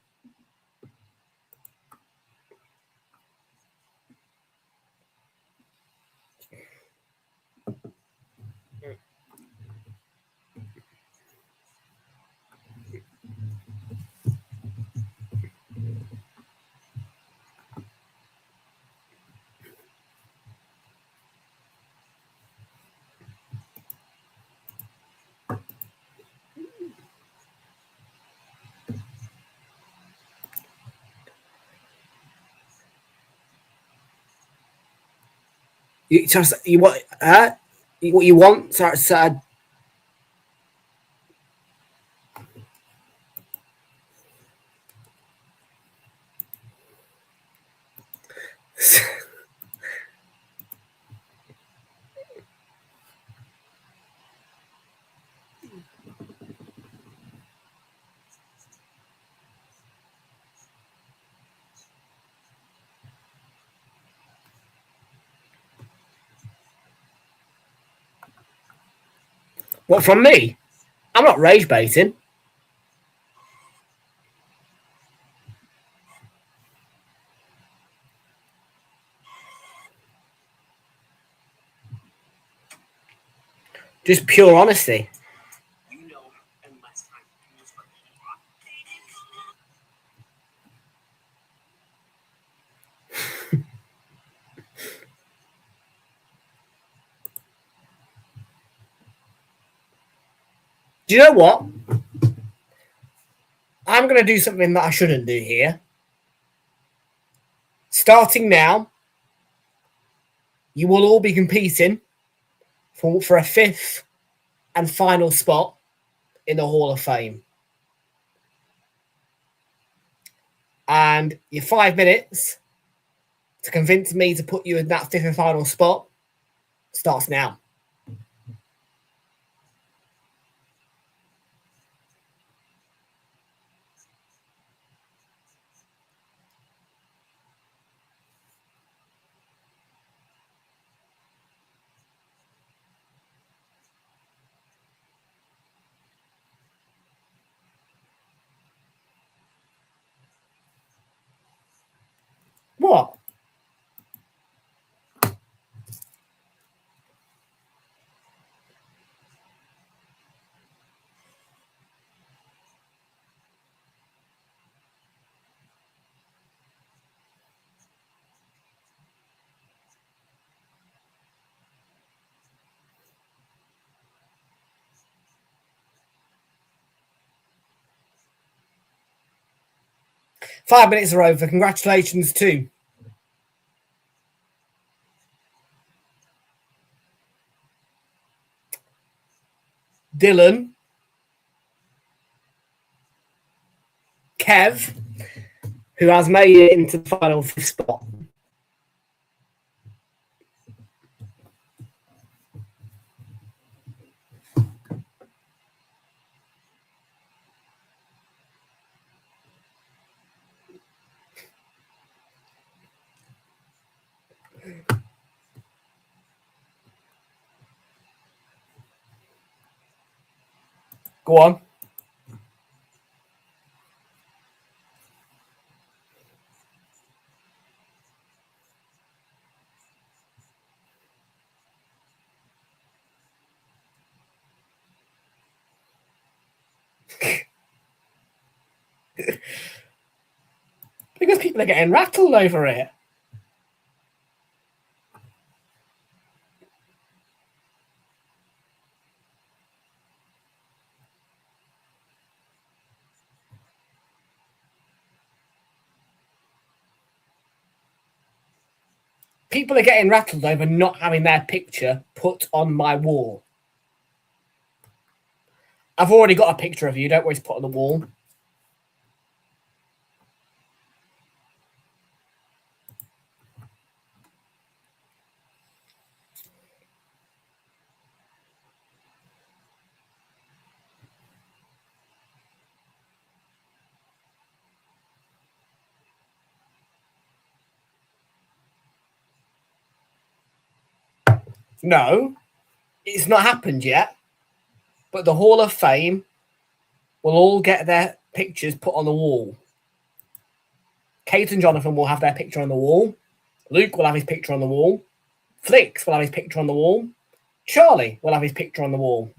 [SPEAKER 2] You what? What you want? So what from me? I'm not rage baiting. Just pure honesty. Do you know what? I'm going to do something that I shouldn't do here. Starting now, you will all be competing for a fifth and final spot in the Hall of Fame. And your 5 minutes to convince me to put you in that fifth and final spot starts now. 5 minutes are over. Congratulations to Dylan, Kev, who has made it into the final 5th spot. Go on. Because people are getting rattled over it. People are getting rattled over not having their picture put on my wall. I've already got a picture of you. Don't worry to put on the wall. No, it's not happened yet. But the Hall of Fame will all get their pictures put on the wall. Kate and Jonathan will have their picture on the wall. Luke will have his picture on the wall. Flix will have his picture on the wall. Charlie will have his picture on the wall.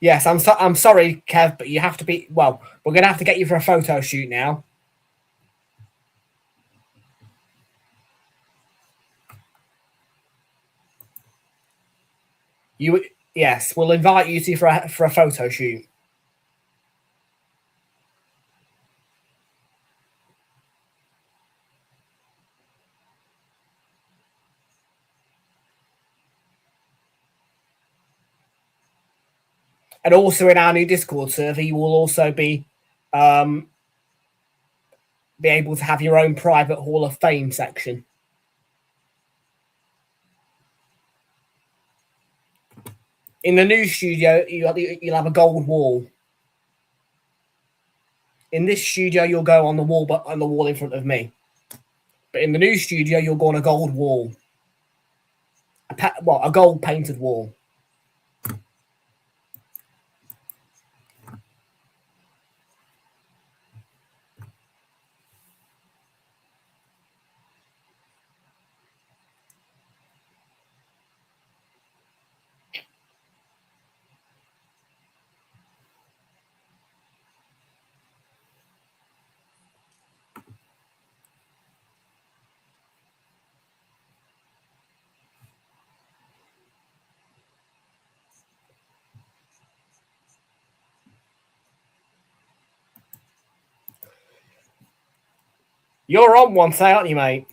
[SPEAKER 2] Yes, I'm sorry, Kev, but you have to be... Well, we're going to have to get you for a photo shoot now. Yes, we'll invite you to for a photo shoot. And also in our new Discord server, you will also be able to have your own private Hall of Fame section. In the new studio, you'll have a gold wall. In this studio, you'll go on the wall, but on the wall in front of me. But in the new studio, you'll go on a gold wall. A gold painted wall. You're on one today, aren't you, mate?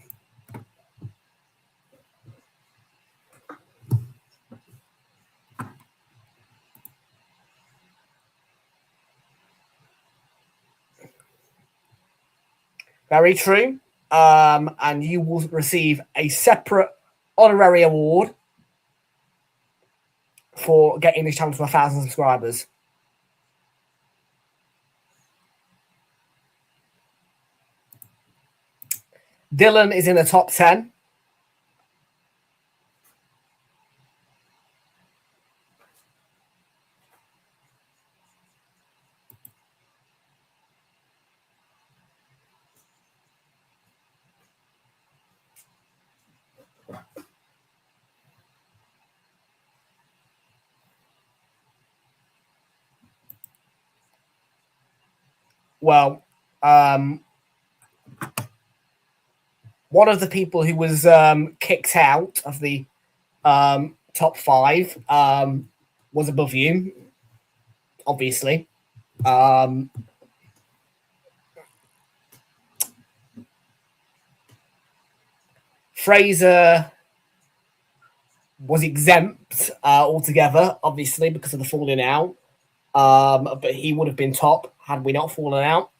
[SPEAKER 2] Very true. And you will receive a separate honorary award for getting this channel to 1,000 subscribers. Dylan is in the top 10. Well, one of the people who was kicked out of the top 5 was above you, obviously. Fraser was exempt altogether, obviously, because of the falling out. But he would have been top had we not fallen out.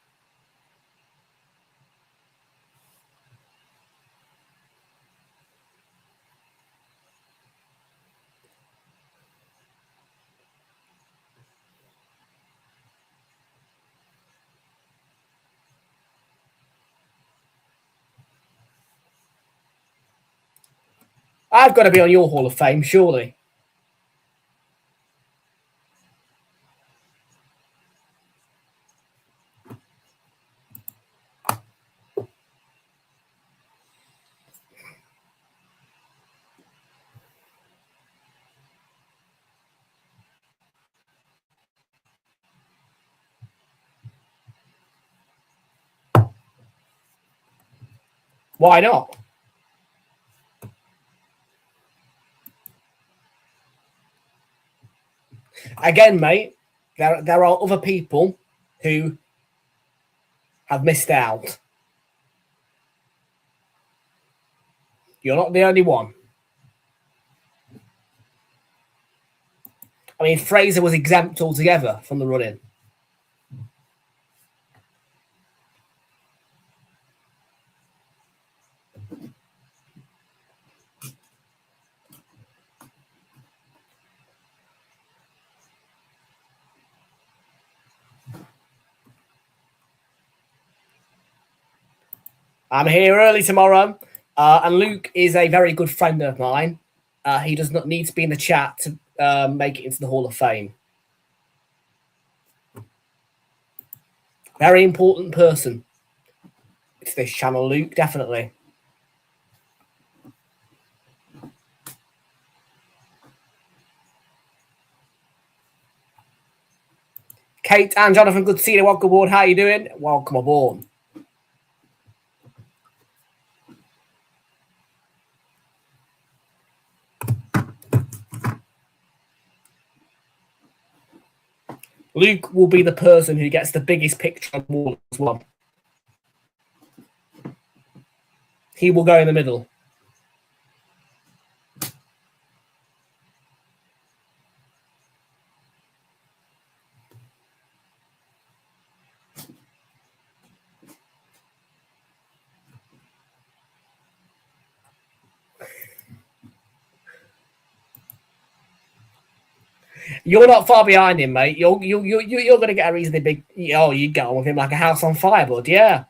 [SPEAKER 2] I've got to be on your Hall of Fame, surely. Why not? Again, mate, there are other people who have missed out. You're not the only one. I mean, Fraser was exempt altogether from the run-in. I'm here early tomorrow, and Luke is a very good friend of mine. He does not need to be in the chat to make it into the Hall of Fame. Very important person to this channel, Luke, definitely. Kate and Jonathan, good to see you. Welcome aboard. How are you doing? Welcome aboard. Luke will be the person who gets the biggest picture on the wall as well. He will go in the middle. You're not far behind him, mate. You're going to get a reasonably big. Oh, you get on with him like a house on fire, bud. Yeah.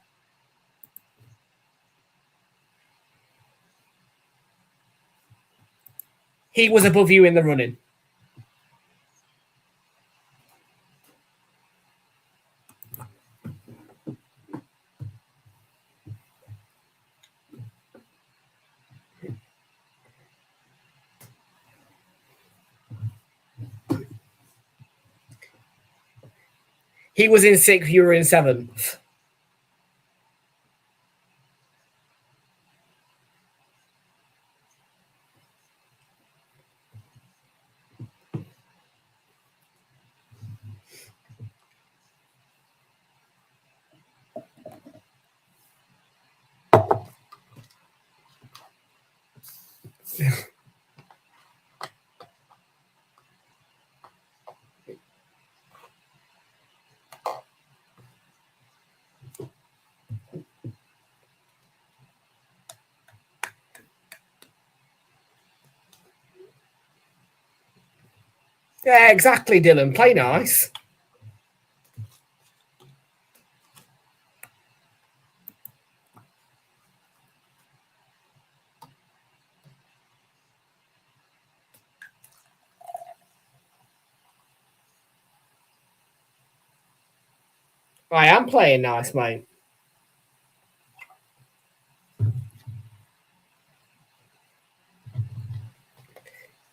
[SPEAKER 2] He was above you in the running. He was in 6th, you were in 7th. Yeah, exactly, Dylan. Play nice. I am playing nice, mate.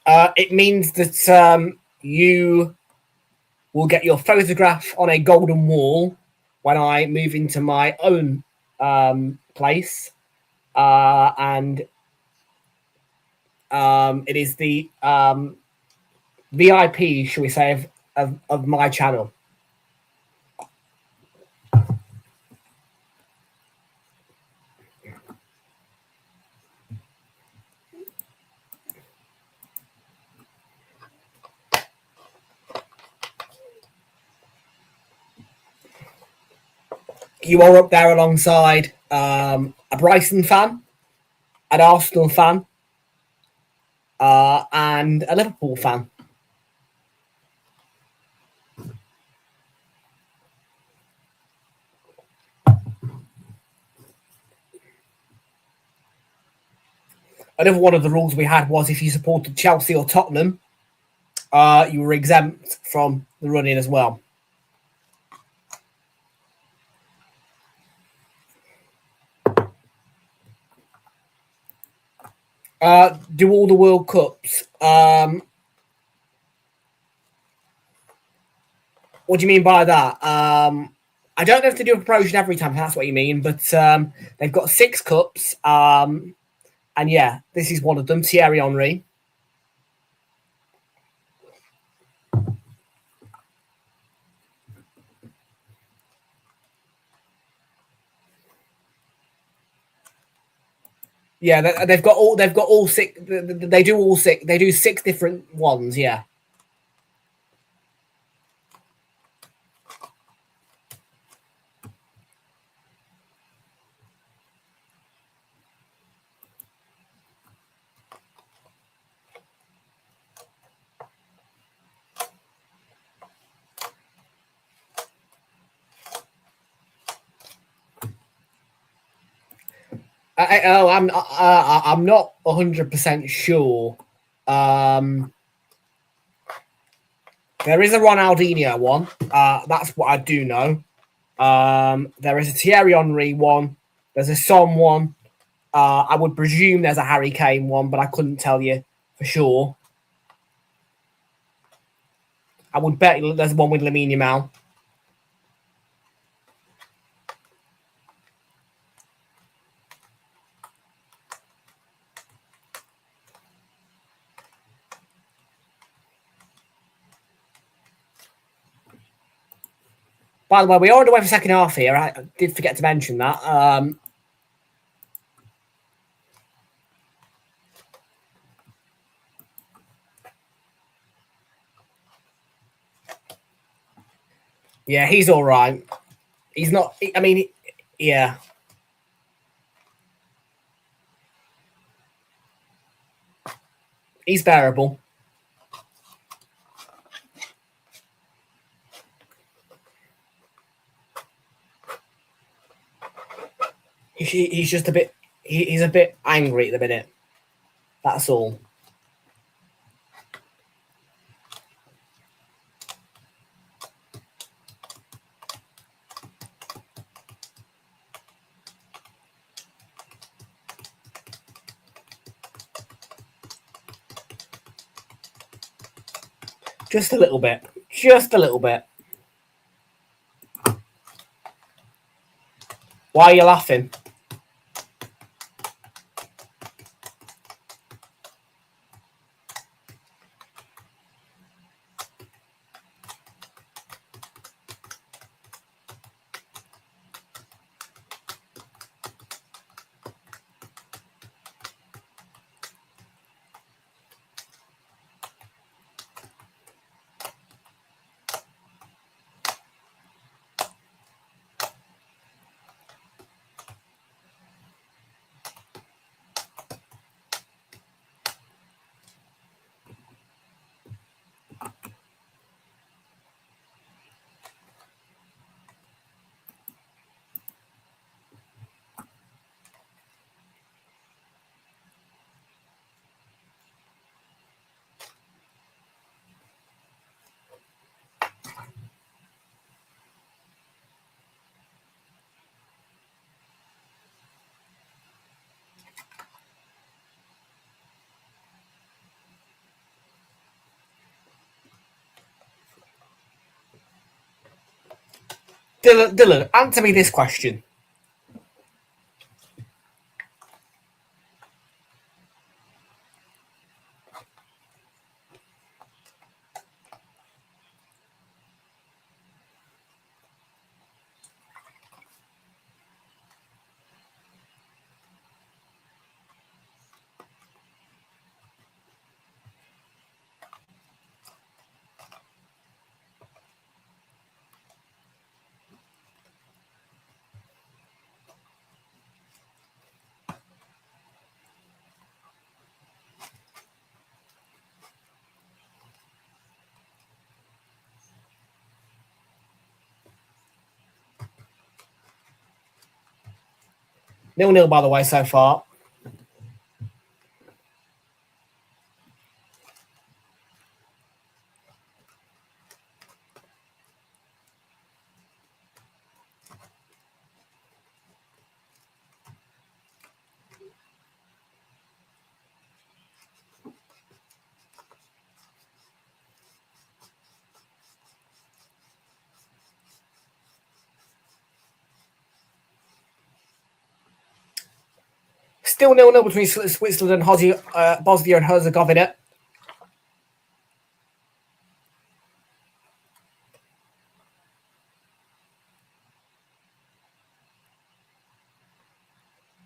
[SPEAKER 2] It means that you will get your photograph on a golden wall when I move into my own place, and it is the VIP, shall we say, of my channel. You are up there alongside a Brighton fan, an Arsenal fan, and a Liverpool fan. Another one of the rules we had was if you supported Chelsea or Tottenham, you were exempt from the run-in as well. Do all the World Cups? What do you mean by that? I don't know if they do a promotion every time, if that's what you mean, but they've got 6 cups. And yeah, this is one of them, Thierry Henry. Yeah, they've got all 6. They do all 6. They do 6 different ones. Yeah. I'm not 100% sure. There is a Ronaldinho one. That's what I do know. There is a Thierry Henry one. There's a Son one. I would presume there's a Harry Kane one, but I couldn't tell you for sure. I would bet there's one with Lamine Yamal. By the way, we are underway for second half here. I did forget to mention that. Yeah, he's all right. He's not. I mean, yeah. He's bearable. He's just a bit. He's a bit angry at the minute. That's all. Just a little bit. Just a little bit. Why are you laughing? Dylan, answer me this question. Nil-nil, by the way, so far. Still 0-0 between Switzerland and Bosnia and Herzegovina.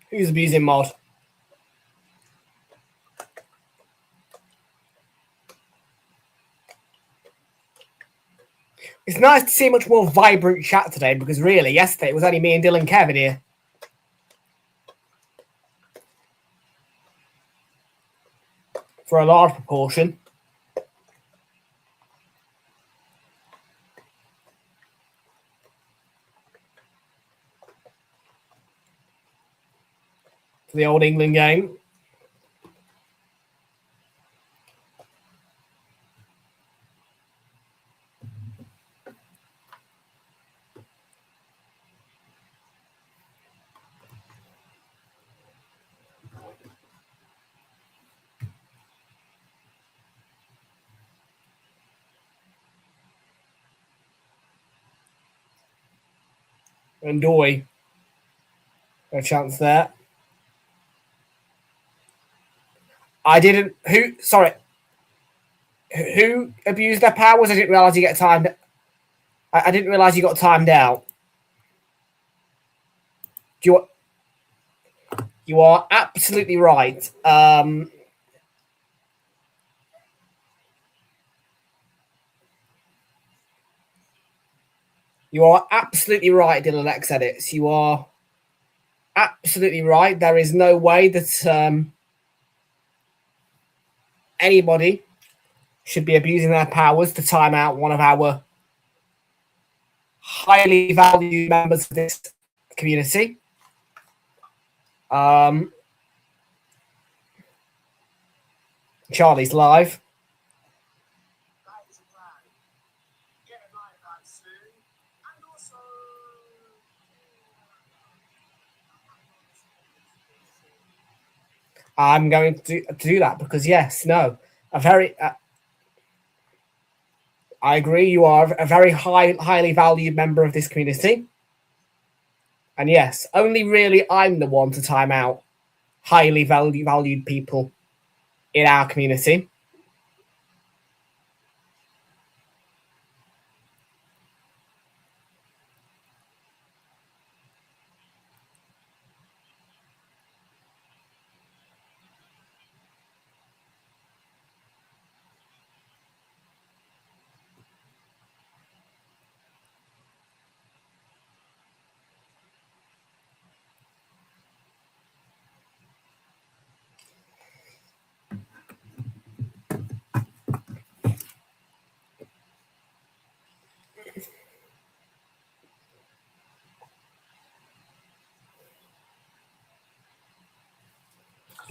[SPEAKER 2] Who's abusing mod? It's nice to see a much more vibrant chat today because really, yesterday it was only me and Dylan Kevin here. For a large proportion. For the old England game. And Doy. A chance there. I didn't. Who abused their powers? I didn't realise you get timed. I didn't realise you got timed out. You are absolutely right. You are absolutely right, Dylan X Edits. You are absolutely right. There is no way that anybody should be abusing their powers to time out one of our highly valued members of this community. Charlie's live. I'm going to do that because I agree. You are a very highly valued member of this community. And yes, only really I'm the one to time out highly valued people in our community.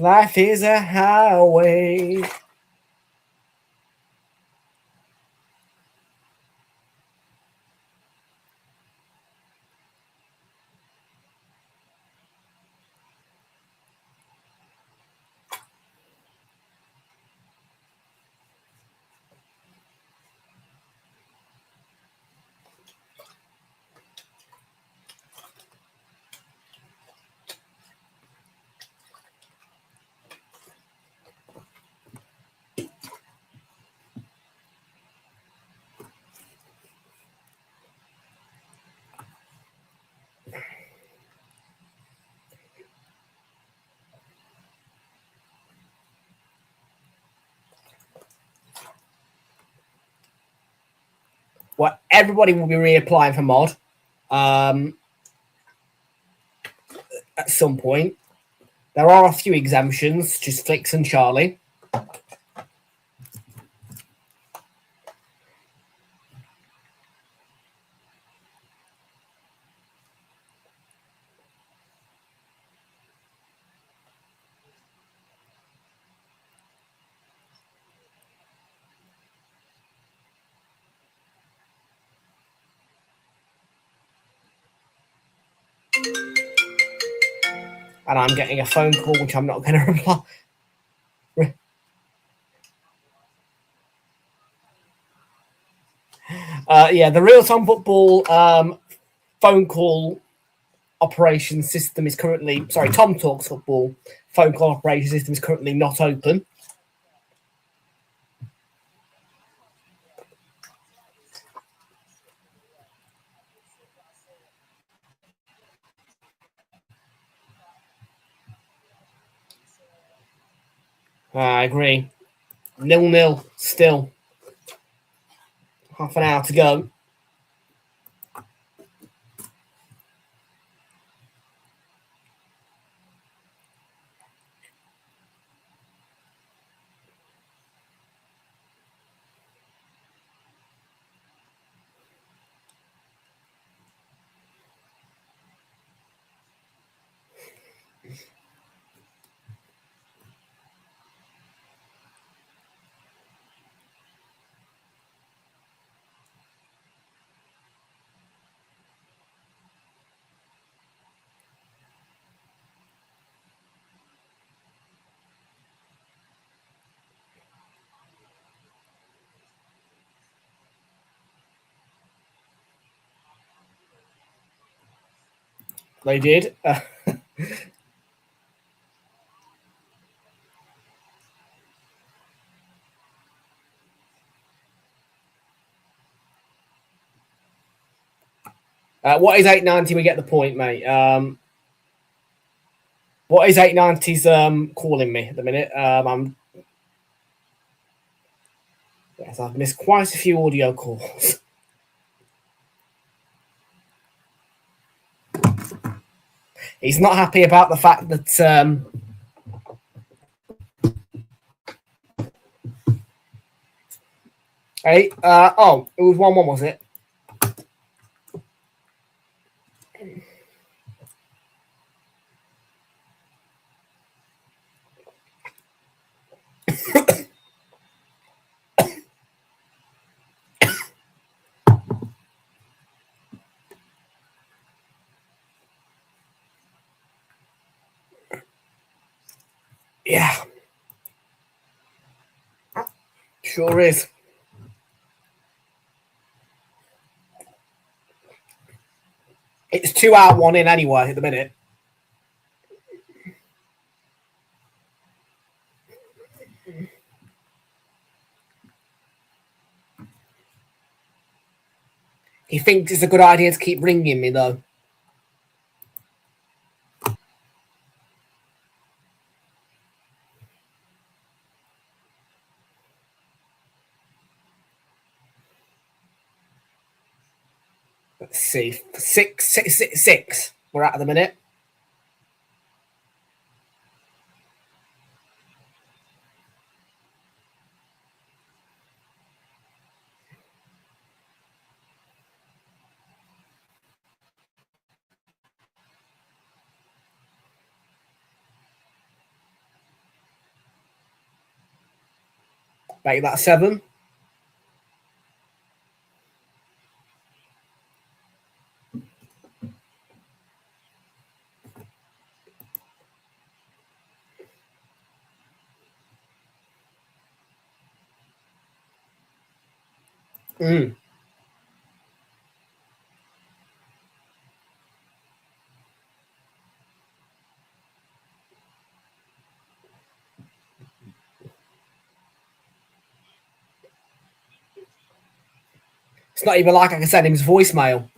[SPEAKER 2] Life is a highway. where everybody will be reapplying for mod at some point. There are a few exemptions, just Flix and Charlie. And I'm getting a phone call, which I'm not going to reply. Yeah, the Realltom football phone call operation system is currently, sorry, Tom Talks football phone call operation system is currently not open. I agree. 0-0 still. Half an hour to go. They did. What is 890? We get the point, mate. What is 890's calling me at the minute? Yes, I've missed quite a few audio calls. He's not happy about the fact that hey, it was 1-1, was it? Yeah. Sure is. It's 2 out, 1 in anyway at the minute. He thinks it's a good idea to keep ringing me, though. Let's see. 6 we're at the minute. Make that 7. It's not even like I can send him his voicemail.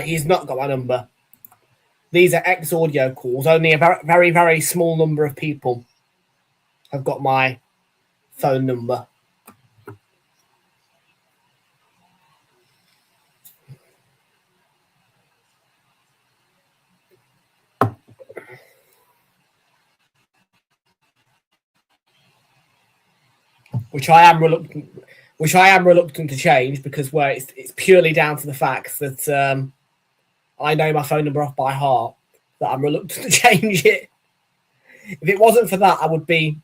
[SPEAKER 2] he's not got my number. These are ex-audio calls. Only a very, very small number of people have got my phone number. Which I am reluctant to change because it's purely down to the fact that I know my phone number off by heart, that I'm reluctant to change it. If it wasn't for that, I would be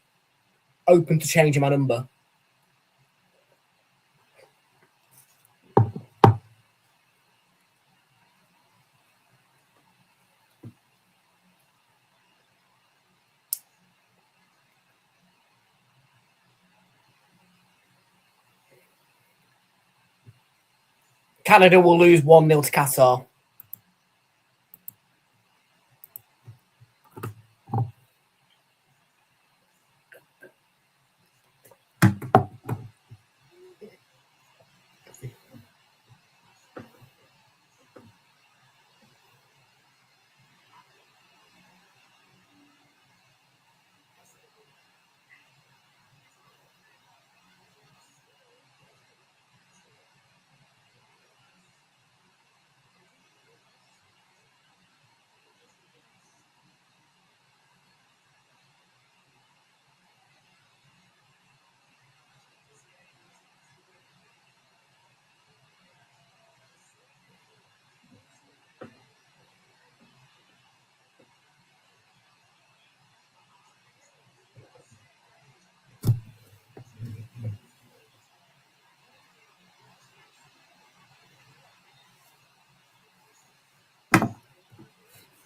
[SPEAKER 2] open to changing my number. Canada will lose 1-0 to Qatar.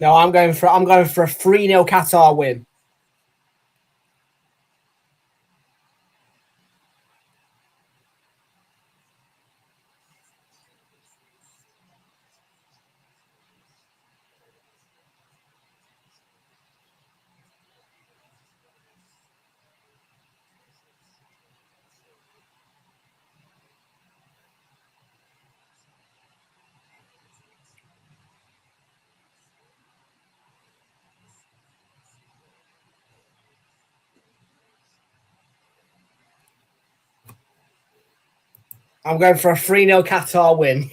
[SPEAKER 2] No, I'm going for a 3-0 Qatar win. I'm going for a 3-0 Qatar win.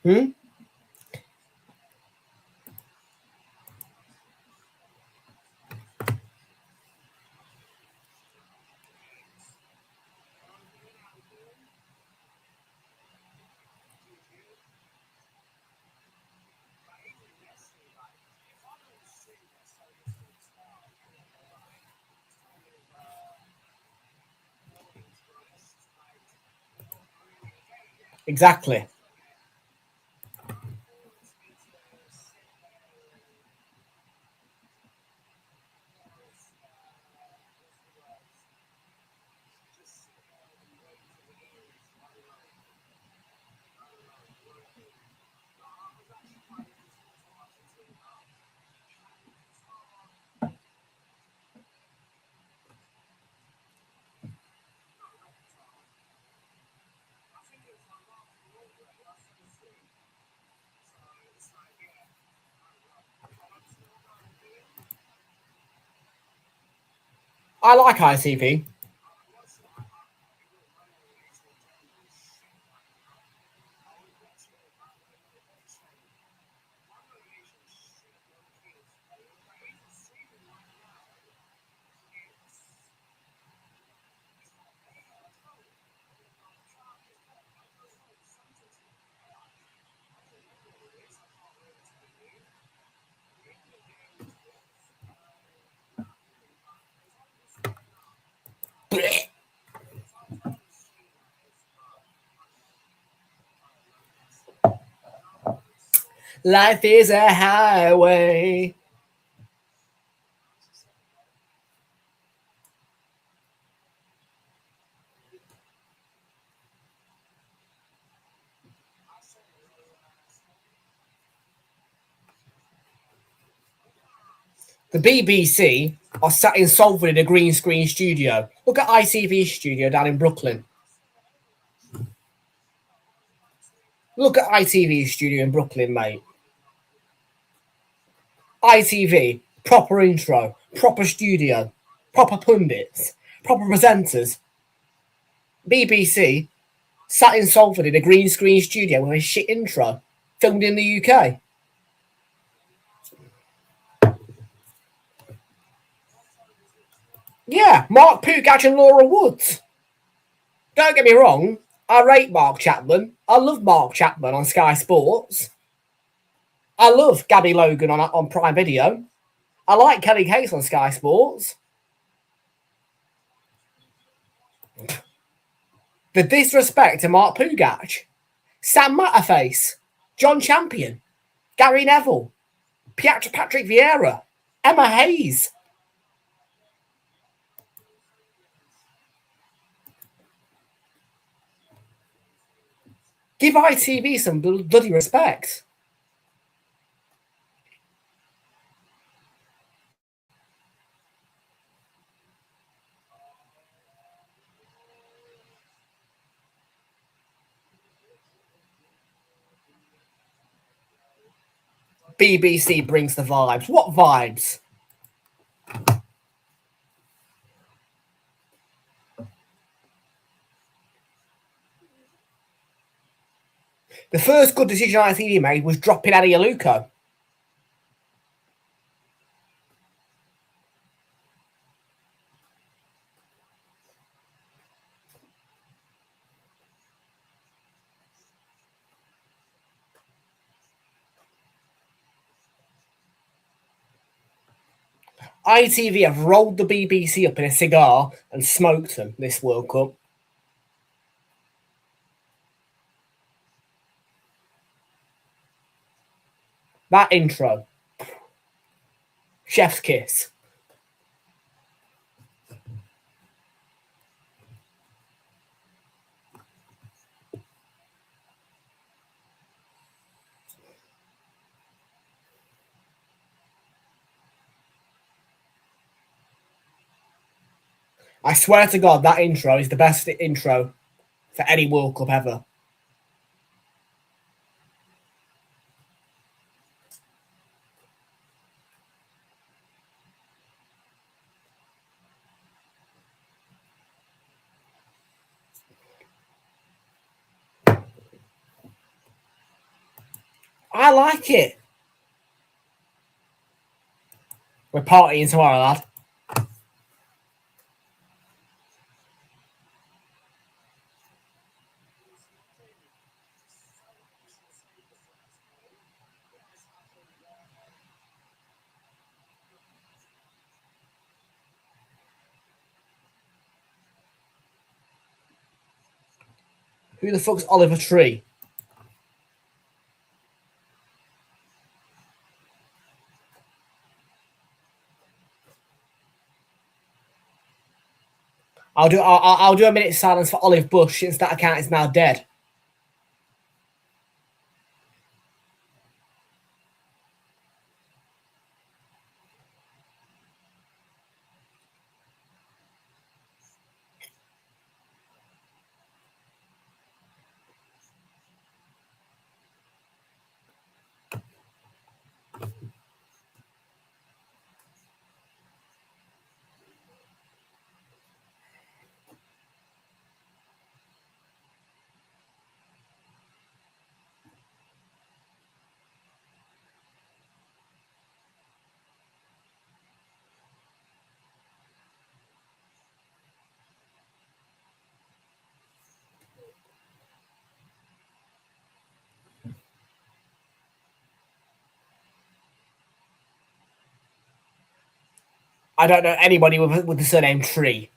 [SPEAKER 2] Hmm? Exactly. I like ITV. Life is a highway. The BBC are sat in Salford in a green screen studio. Look at ITV studio down in Brooklyn. Look at ITV studio in Brooklyn, mate. ITV, proper intro, proper studio, proper pundits, proper presenters. BBC sat in Salford in a green screen studio with a shit intro, filmed in the UK. Yeah, Mark Pugach and Laura Woods. Don't get me wrong, I rate Mark Chapman. I love Mark Chapman on Sky Sports. I love Gabby Logan on Prime Video. I like Kelly Case on Sky Sports. The disrespect to Mark Pugach, Sam Matterface, John Champion, Gary Neville, Patrick Vieira, Emma Hayes. Give ITV some bloody respect. BBC brings the vibes. What vibes? The first good decision ITV made was dropping Eddie Aluko. ITV have rolled the BBC up in a cigar and smoked them this World Cup. That intro. Chef's kiss. I swear to God, that intro is the best intro for any World Cup ever. I like it. We're partying tomorrow, lad. Who the fuck's Oliver Tree? I'll do a minute silence for Olive Bush since that account is now dead. I don't know anybody with the surname Tree.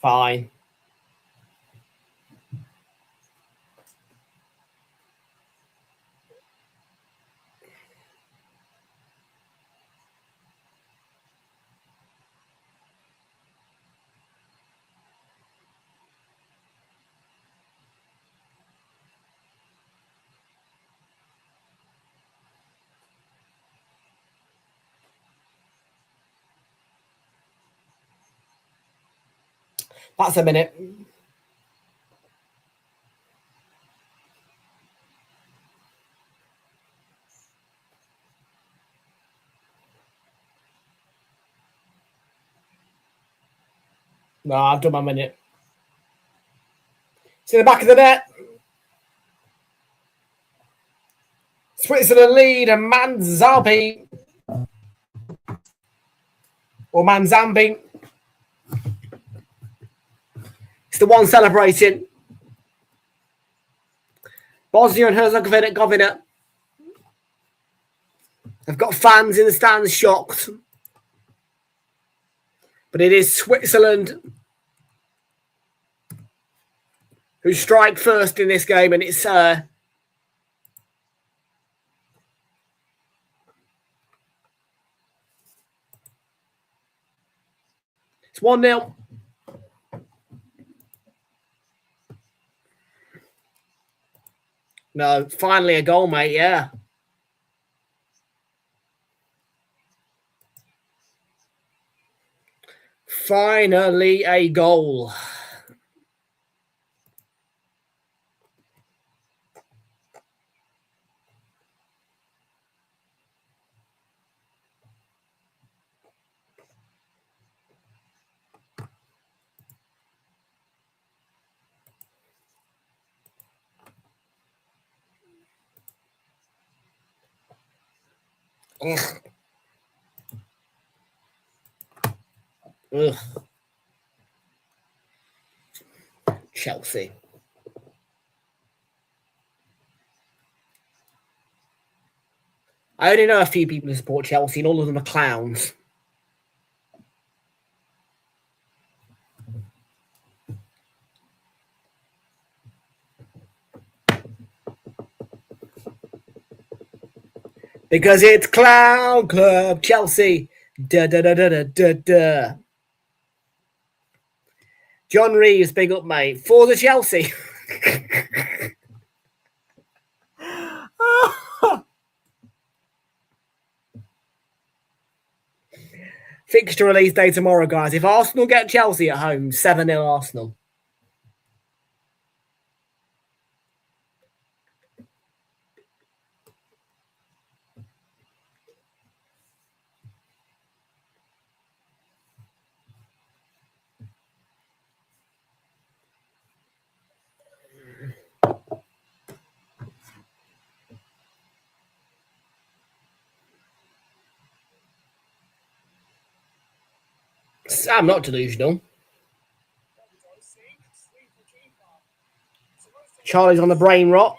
[SPEAKER 2] Fine. That's a minute. No, I've done my minute. It's in the back of the net. Switzerland lead and Manzambi. Or Manzambi. It's the one celebrating. Bosnia and Herzegovina have got fans in the stands shocked. But it is Switzerland who strike first in this game, and it's 1-0. No, finally a goal, mate, yeah. Finally a goal. Ugh. Ugh. Chelsea. I only know a few people who support Chelsea, and all of them are clowns. Because it's Clown Club Chelsea. Da da da da da da da. John Reeves, big up, mate. For the Chelsea. Fixture release day tomorrow, guys. If Arsenal get Chelsea at home, 7-0 Arsenal. I'm not delusional. Charlie's on the brain rot.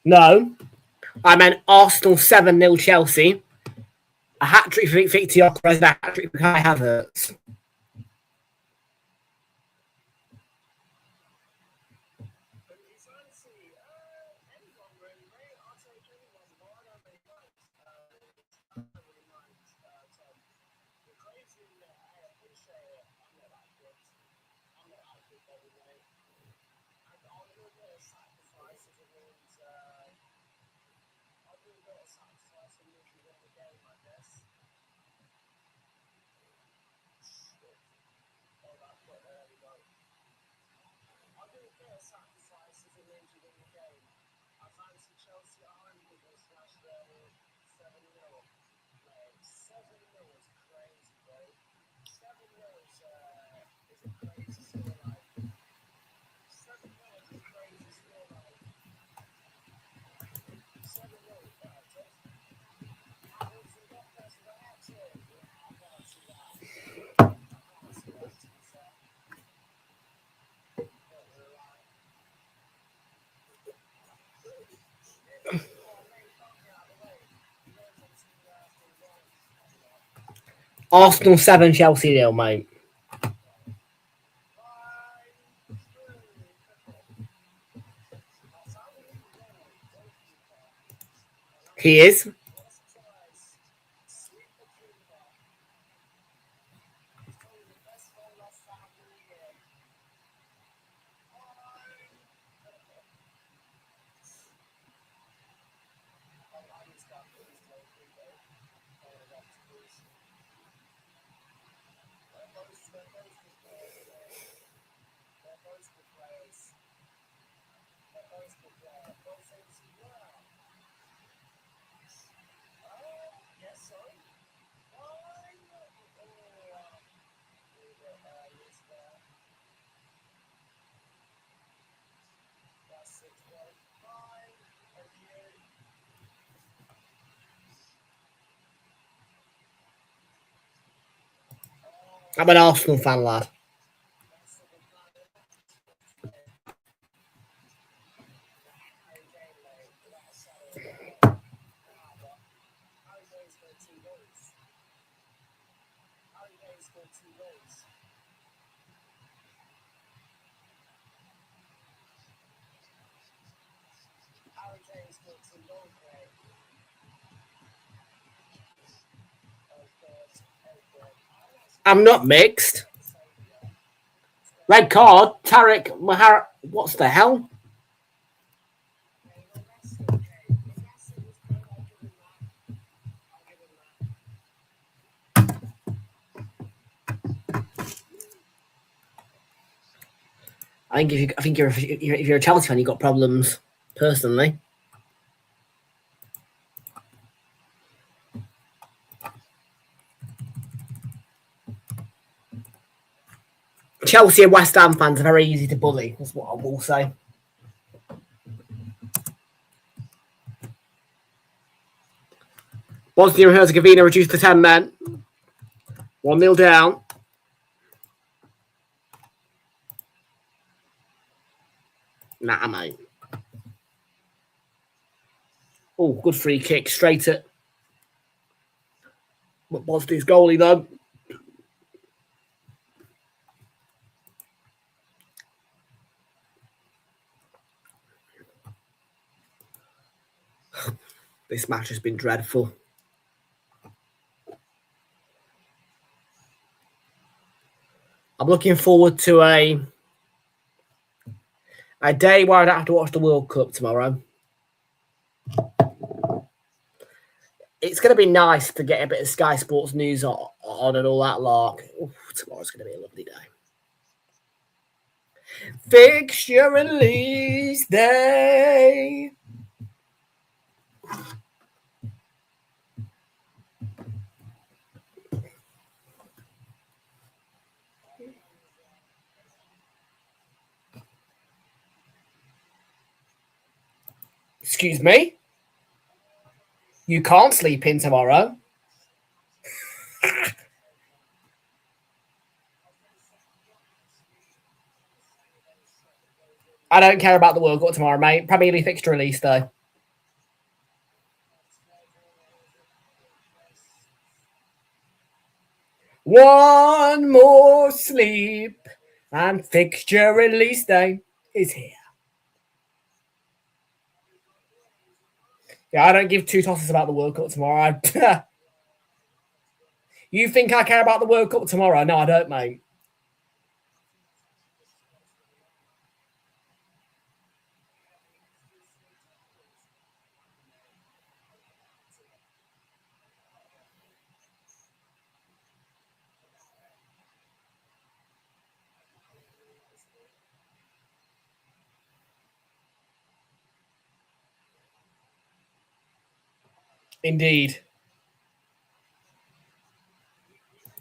[SPEAKER 2] No, I meant Arsenal 7-0 Chelsea. A hat-trick for Victor Gyökeres and a hat-trick for Kai Havertz. Arsenal 7, Chelsea 0, mate. He is. I'm an Arsenal fan, lad. I'm not mixed. Red card, Tarek Mahar. What's the hell? I think if you're a Chelsea fan, you've got problems. Personally, Chelsea and West Ham fans are very easy to bully. That's what I will say. Bosnia and Herzegovina reduced to 10 men. 1-0 down. Nah, mate. Oh, good free kick. Straight at Bosnia's goalie, though. This match has been dreadful. I'm looking forward to a day where I don't have to watch the World Cup tomorrow. It's going to be nice to get a bit of Sky Sports news on and all that lark. Ooh, tomorrow's going to be a lovely day. Fixture release day. Excuse me? You can't sleep in tomorrow. I don't care about the World Cup tomorrow, mate. Premier League fixture release day. One more sleep and fixture release day is here. Yeah, I don't give two tosses about the World Cup tomorrow. You think I care about the World Cup tomorrow? No, I don't, mate. Indeed.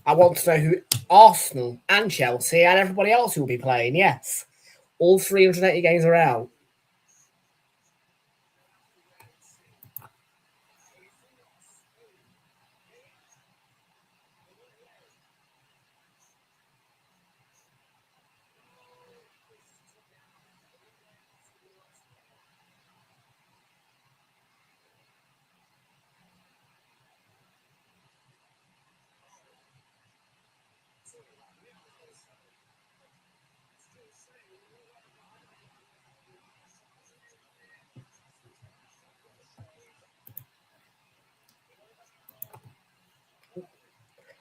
[SPEAKER 2] I want to know who Arsenal and Chelsea and everybody else who will be playing. Yes. All 380 games are out.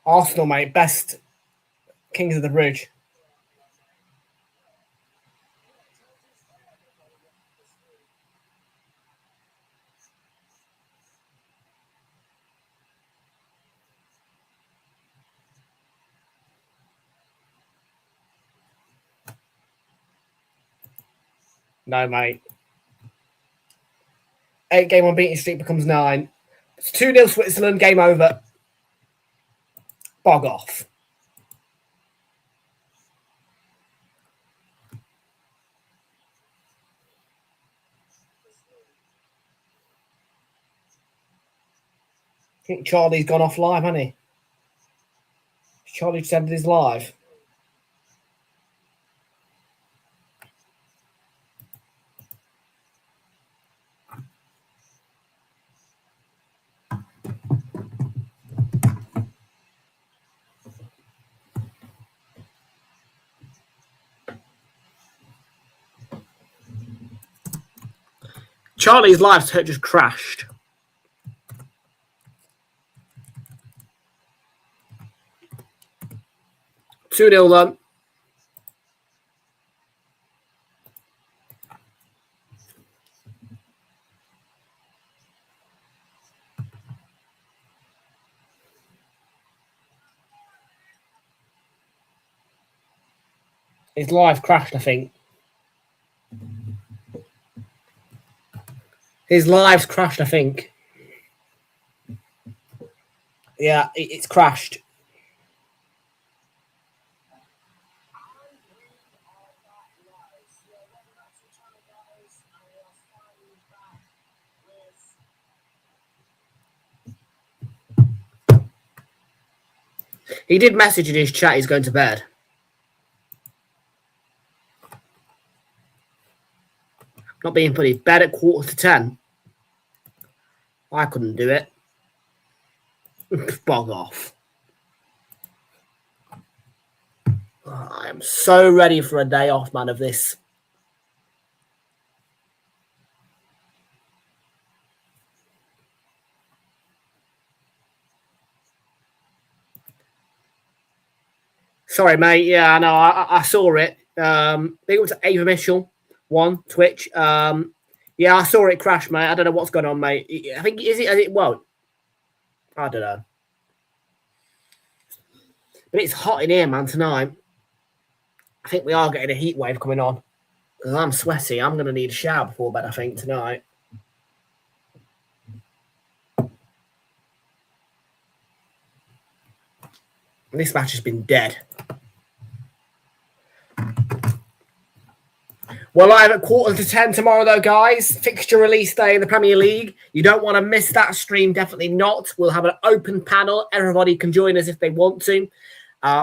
[SPEAKER 2] Arsenal, mate. Best Kings of the Bridge. No, mate. 8-game unbeaten streak becomes 9. It's 2-0 Switzerland. Game over. Bog off. I think Charlie's gone off live, hasn't he? Charlie just ended his live. Charlie's live just crashed. Two 0 then. His live crashed, I think. His live's crashed, I think. Yeah, it's crashed. He did message in his chat he's going to bed. Not being funny. Bed at 9:45. I couldn't do it. Bog off. I am so ready for a day off, man, of this. Sorry, mate. Yeah, I know. I saw it. I think it was Ava Mitchell. Twitch. Yeah, I saw it crash, mate. I don't know what's going on, mate. I think it won't. I don't know. But it's hot in here, man, tonight. I think we are getting a heat wave coming on. Because I'm sweaty. I'm going to need a shower before bed, I think, tonight. This match has been dead. We're live at 9:45 tomorrow, though, guys. Fixture release day in the Premier League. You don't want to miss that stream. Definitely not. We'll have an open panel. Everybody can join us if they want to.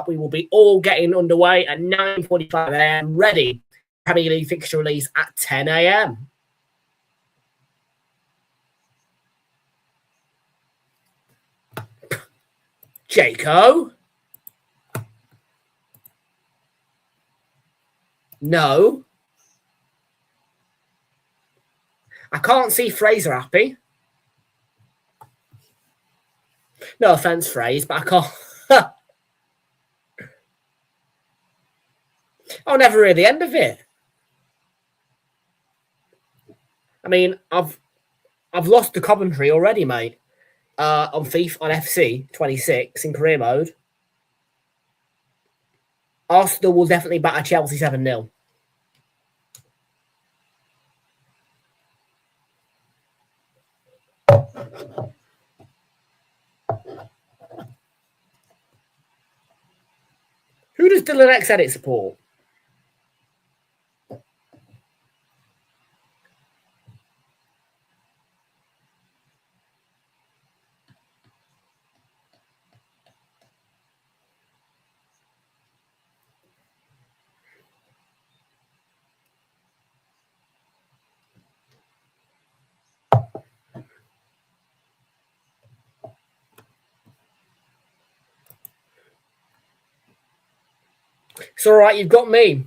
[SPEAKER 2] We will be all getting underway at 9:45 a.m. Ready. Premier League fixture release at 10 a.m. Jaco? No. I can't see Fraser happy. No offense, Fraser, but I can't. I'll never hear the end of it. I mean, I've lost the commentary already, mate. On FIFA, on FC 26 in career mode. Arsenal will definitely batter Chelsea 7-0. Who does Dylan X Edit support? It's all right. You've got me.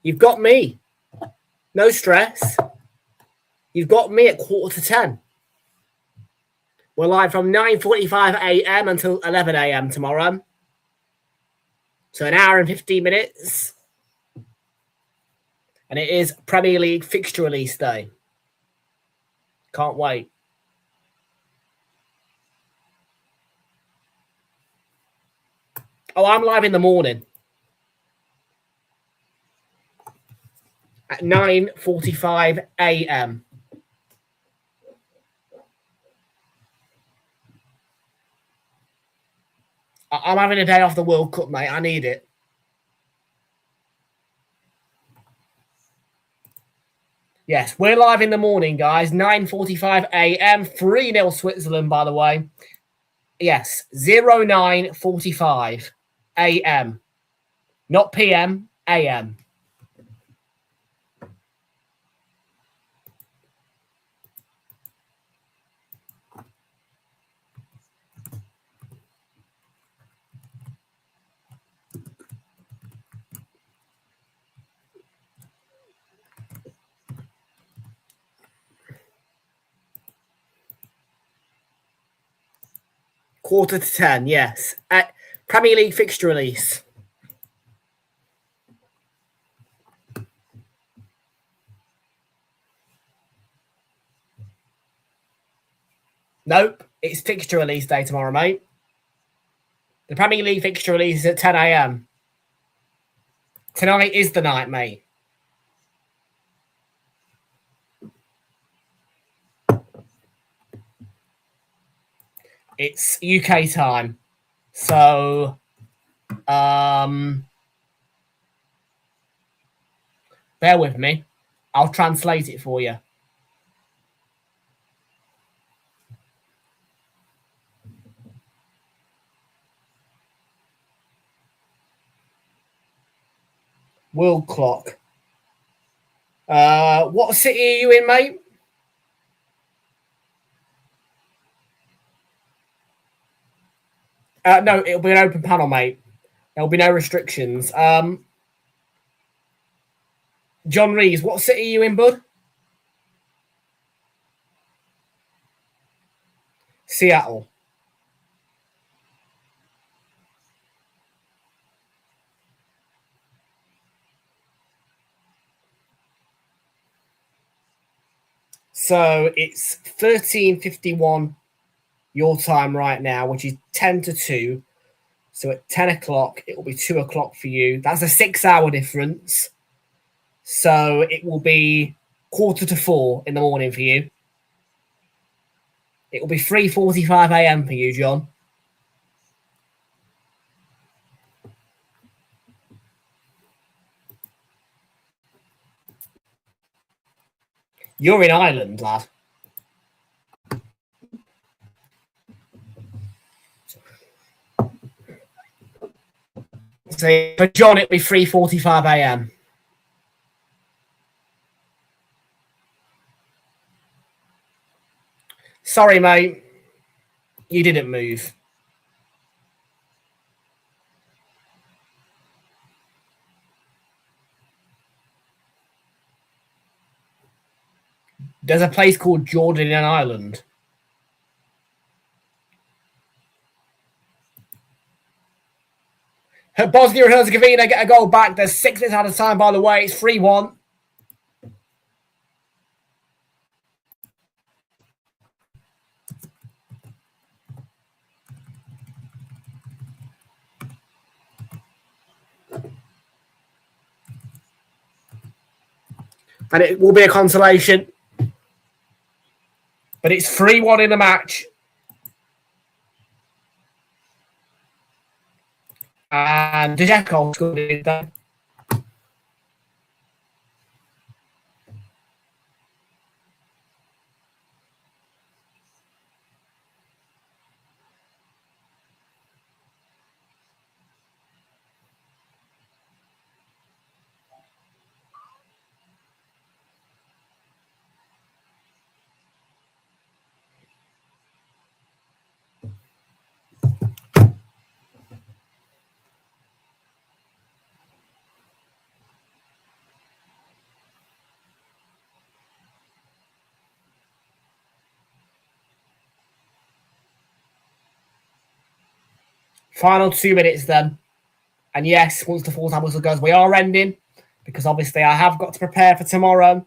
[SPEAKER 2] You've got me. No stress. You've got me at 9:45. We're live from 9:45 a.m. until 11 a.m. tomorrow. So an hour and 15 minutes. And it is Premier League fixture release day. Can't wait. Oh, I'm live in the morning. At 9:45 a.m. I'm having a day off the World Cup, mate. I need it. Yes, we're live in the morning, guys. 9:45 a.m. 3-0 Switzerland, by the way. Yes, 09:45 a.m. Not p.m., a.m. Quarter to 10, yes. At Premier League fixture release. Nope, it's fixture release day tomorrow, mate. The Premier League fixture release is at 10 a.m. Tonight is the night, mate. It's UK time. So, bear with me. I'll translate it for you. World clock. What city are you in, mate? No, it'll be an open panel, mate. There'll be no restrictions. John Rees, what city are you in, bud? Seattle. So it's 13:51 your time right now, which is 10 to 2. So at 10 o'clock, it will be 2 o'clock for you. That's a 6-hour difference. So it will be 3:45 in the morning for you. It will be 3:45 a.m. for you, John. You're in Ireland, lad. So for John, it'll be 3:45 a.m. Sorry, mate. You didn't move. There's a place called Jordan in Ireland. Bosnia and Herzegovina get a goal back. There's 6 minutes out of time, by the way. It's 3-1. And it will be a consolation. But it's 3-1 in the match. And Dzeko scored it then. Final 2 minutes then. And yes, once the full-time whistle goes, we are ending because obviously I have got to prepare for tomorrow.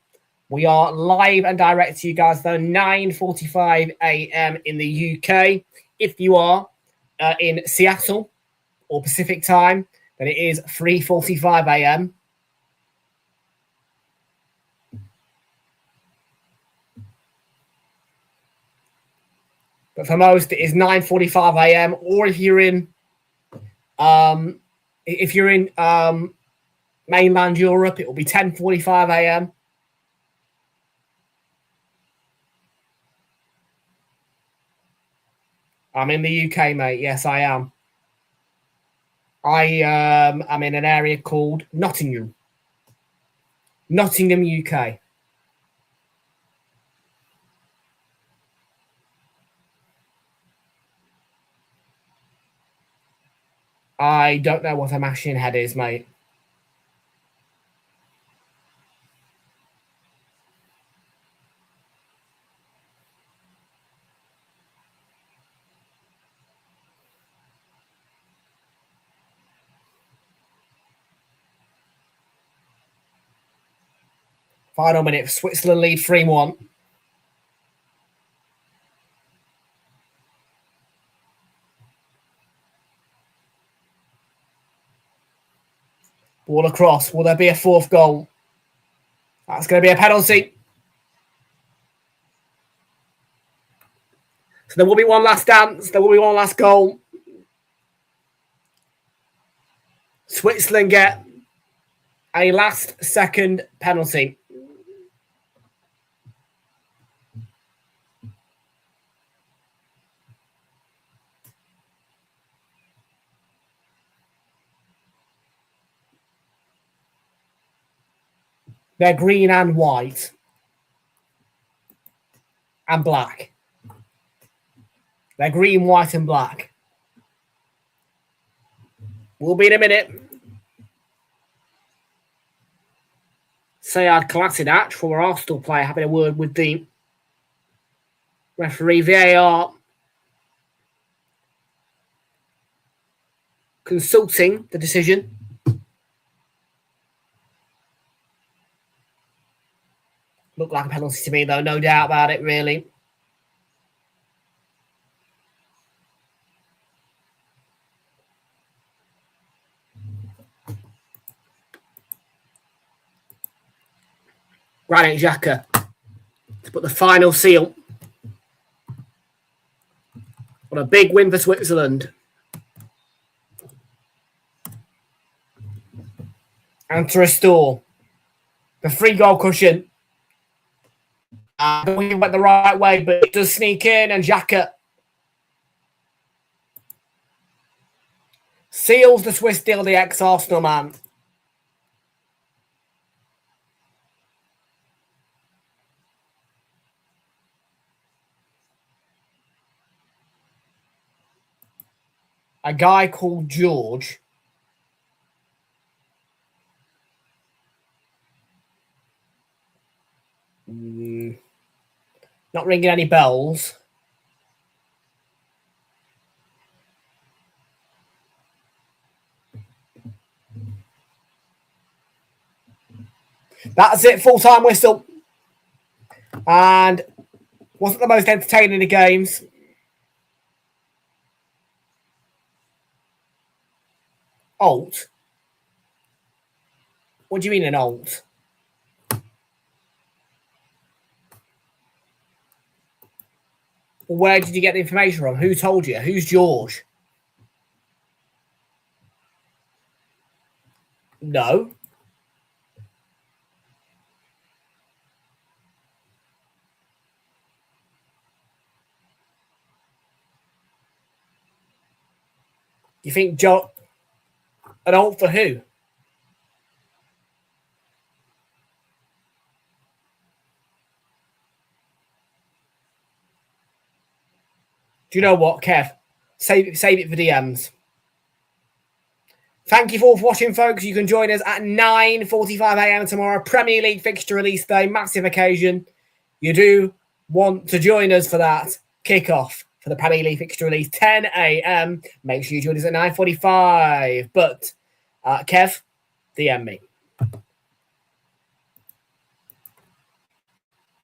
[SPEAKER 2] We are live and direct to you guys, though, 9:45 a.m. in the UK. If you are in Seattle or Pacific time, then it is 3:45 a.m. But for most, it is 9:45 a.m. Or if you're in mainland Europe, it will be 10:45 a.m. I'm in the UK, mate. Yes, I am. I am in an area called Nottingham, UK. I don't know what a mashing head is, mate. Final minute. Switzerland lead 3-1. Ball across. Will there be a fourth goal? That's going to be a penalty. So there will be one last dance. There will be one last goal. Switzerland get a last-second penalty. They're green and white. And black. They're green, white, and black. We'll be in a minute. Sayad Kolasinac, former Arsenal player, having a word with the referee. VAR consulting the decision. Looked like a penalty to me, though. No doubt about it, really. Granit Xhaka to put the final seal on a big win for Switzerland. And to restore the 3-goal cushion. He went the right way, but it does sneak in, and Xhaka seals the Swiss deal, the ex-Arsenal man. A guy called George not ringing any bells. That's it, full-time whistle. And wasn't the most entertaining of games. Alt? What do you mean an alt? Where did you get the information from? Who told you? Who's George? No. You think Joe? An alt for who? Do you know what, Kev? Save it for DMs. Thank you all for watching, folks. You can join us at 9:45 a.m. tomorrow. Premier League fixture release day. Massive occasion. You do want to join us for that kickoff for the Premier League fixture release, 10 a.m. Make sure you join us at 9:45. But, Kev, DM me.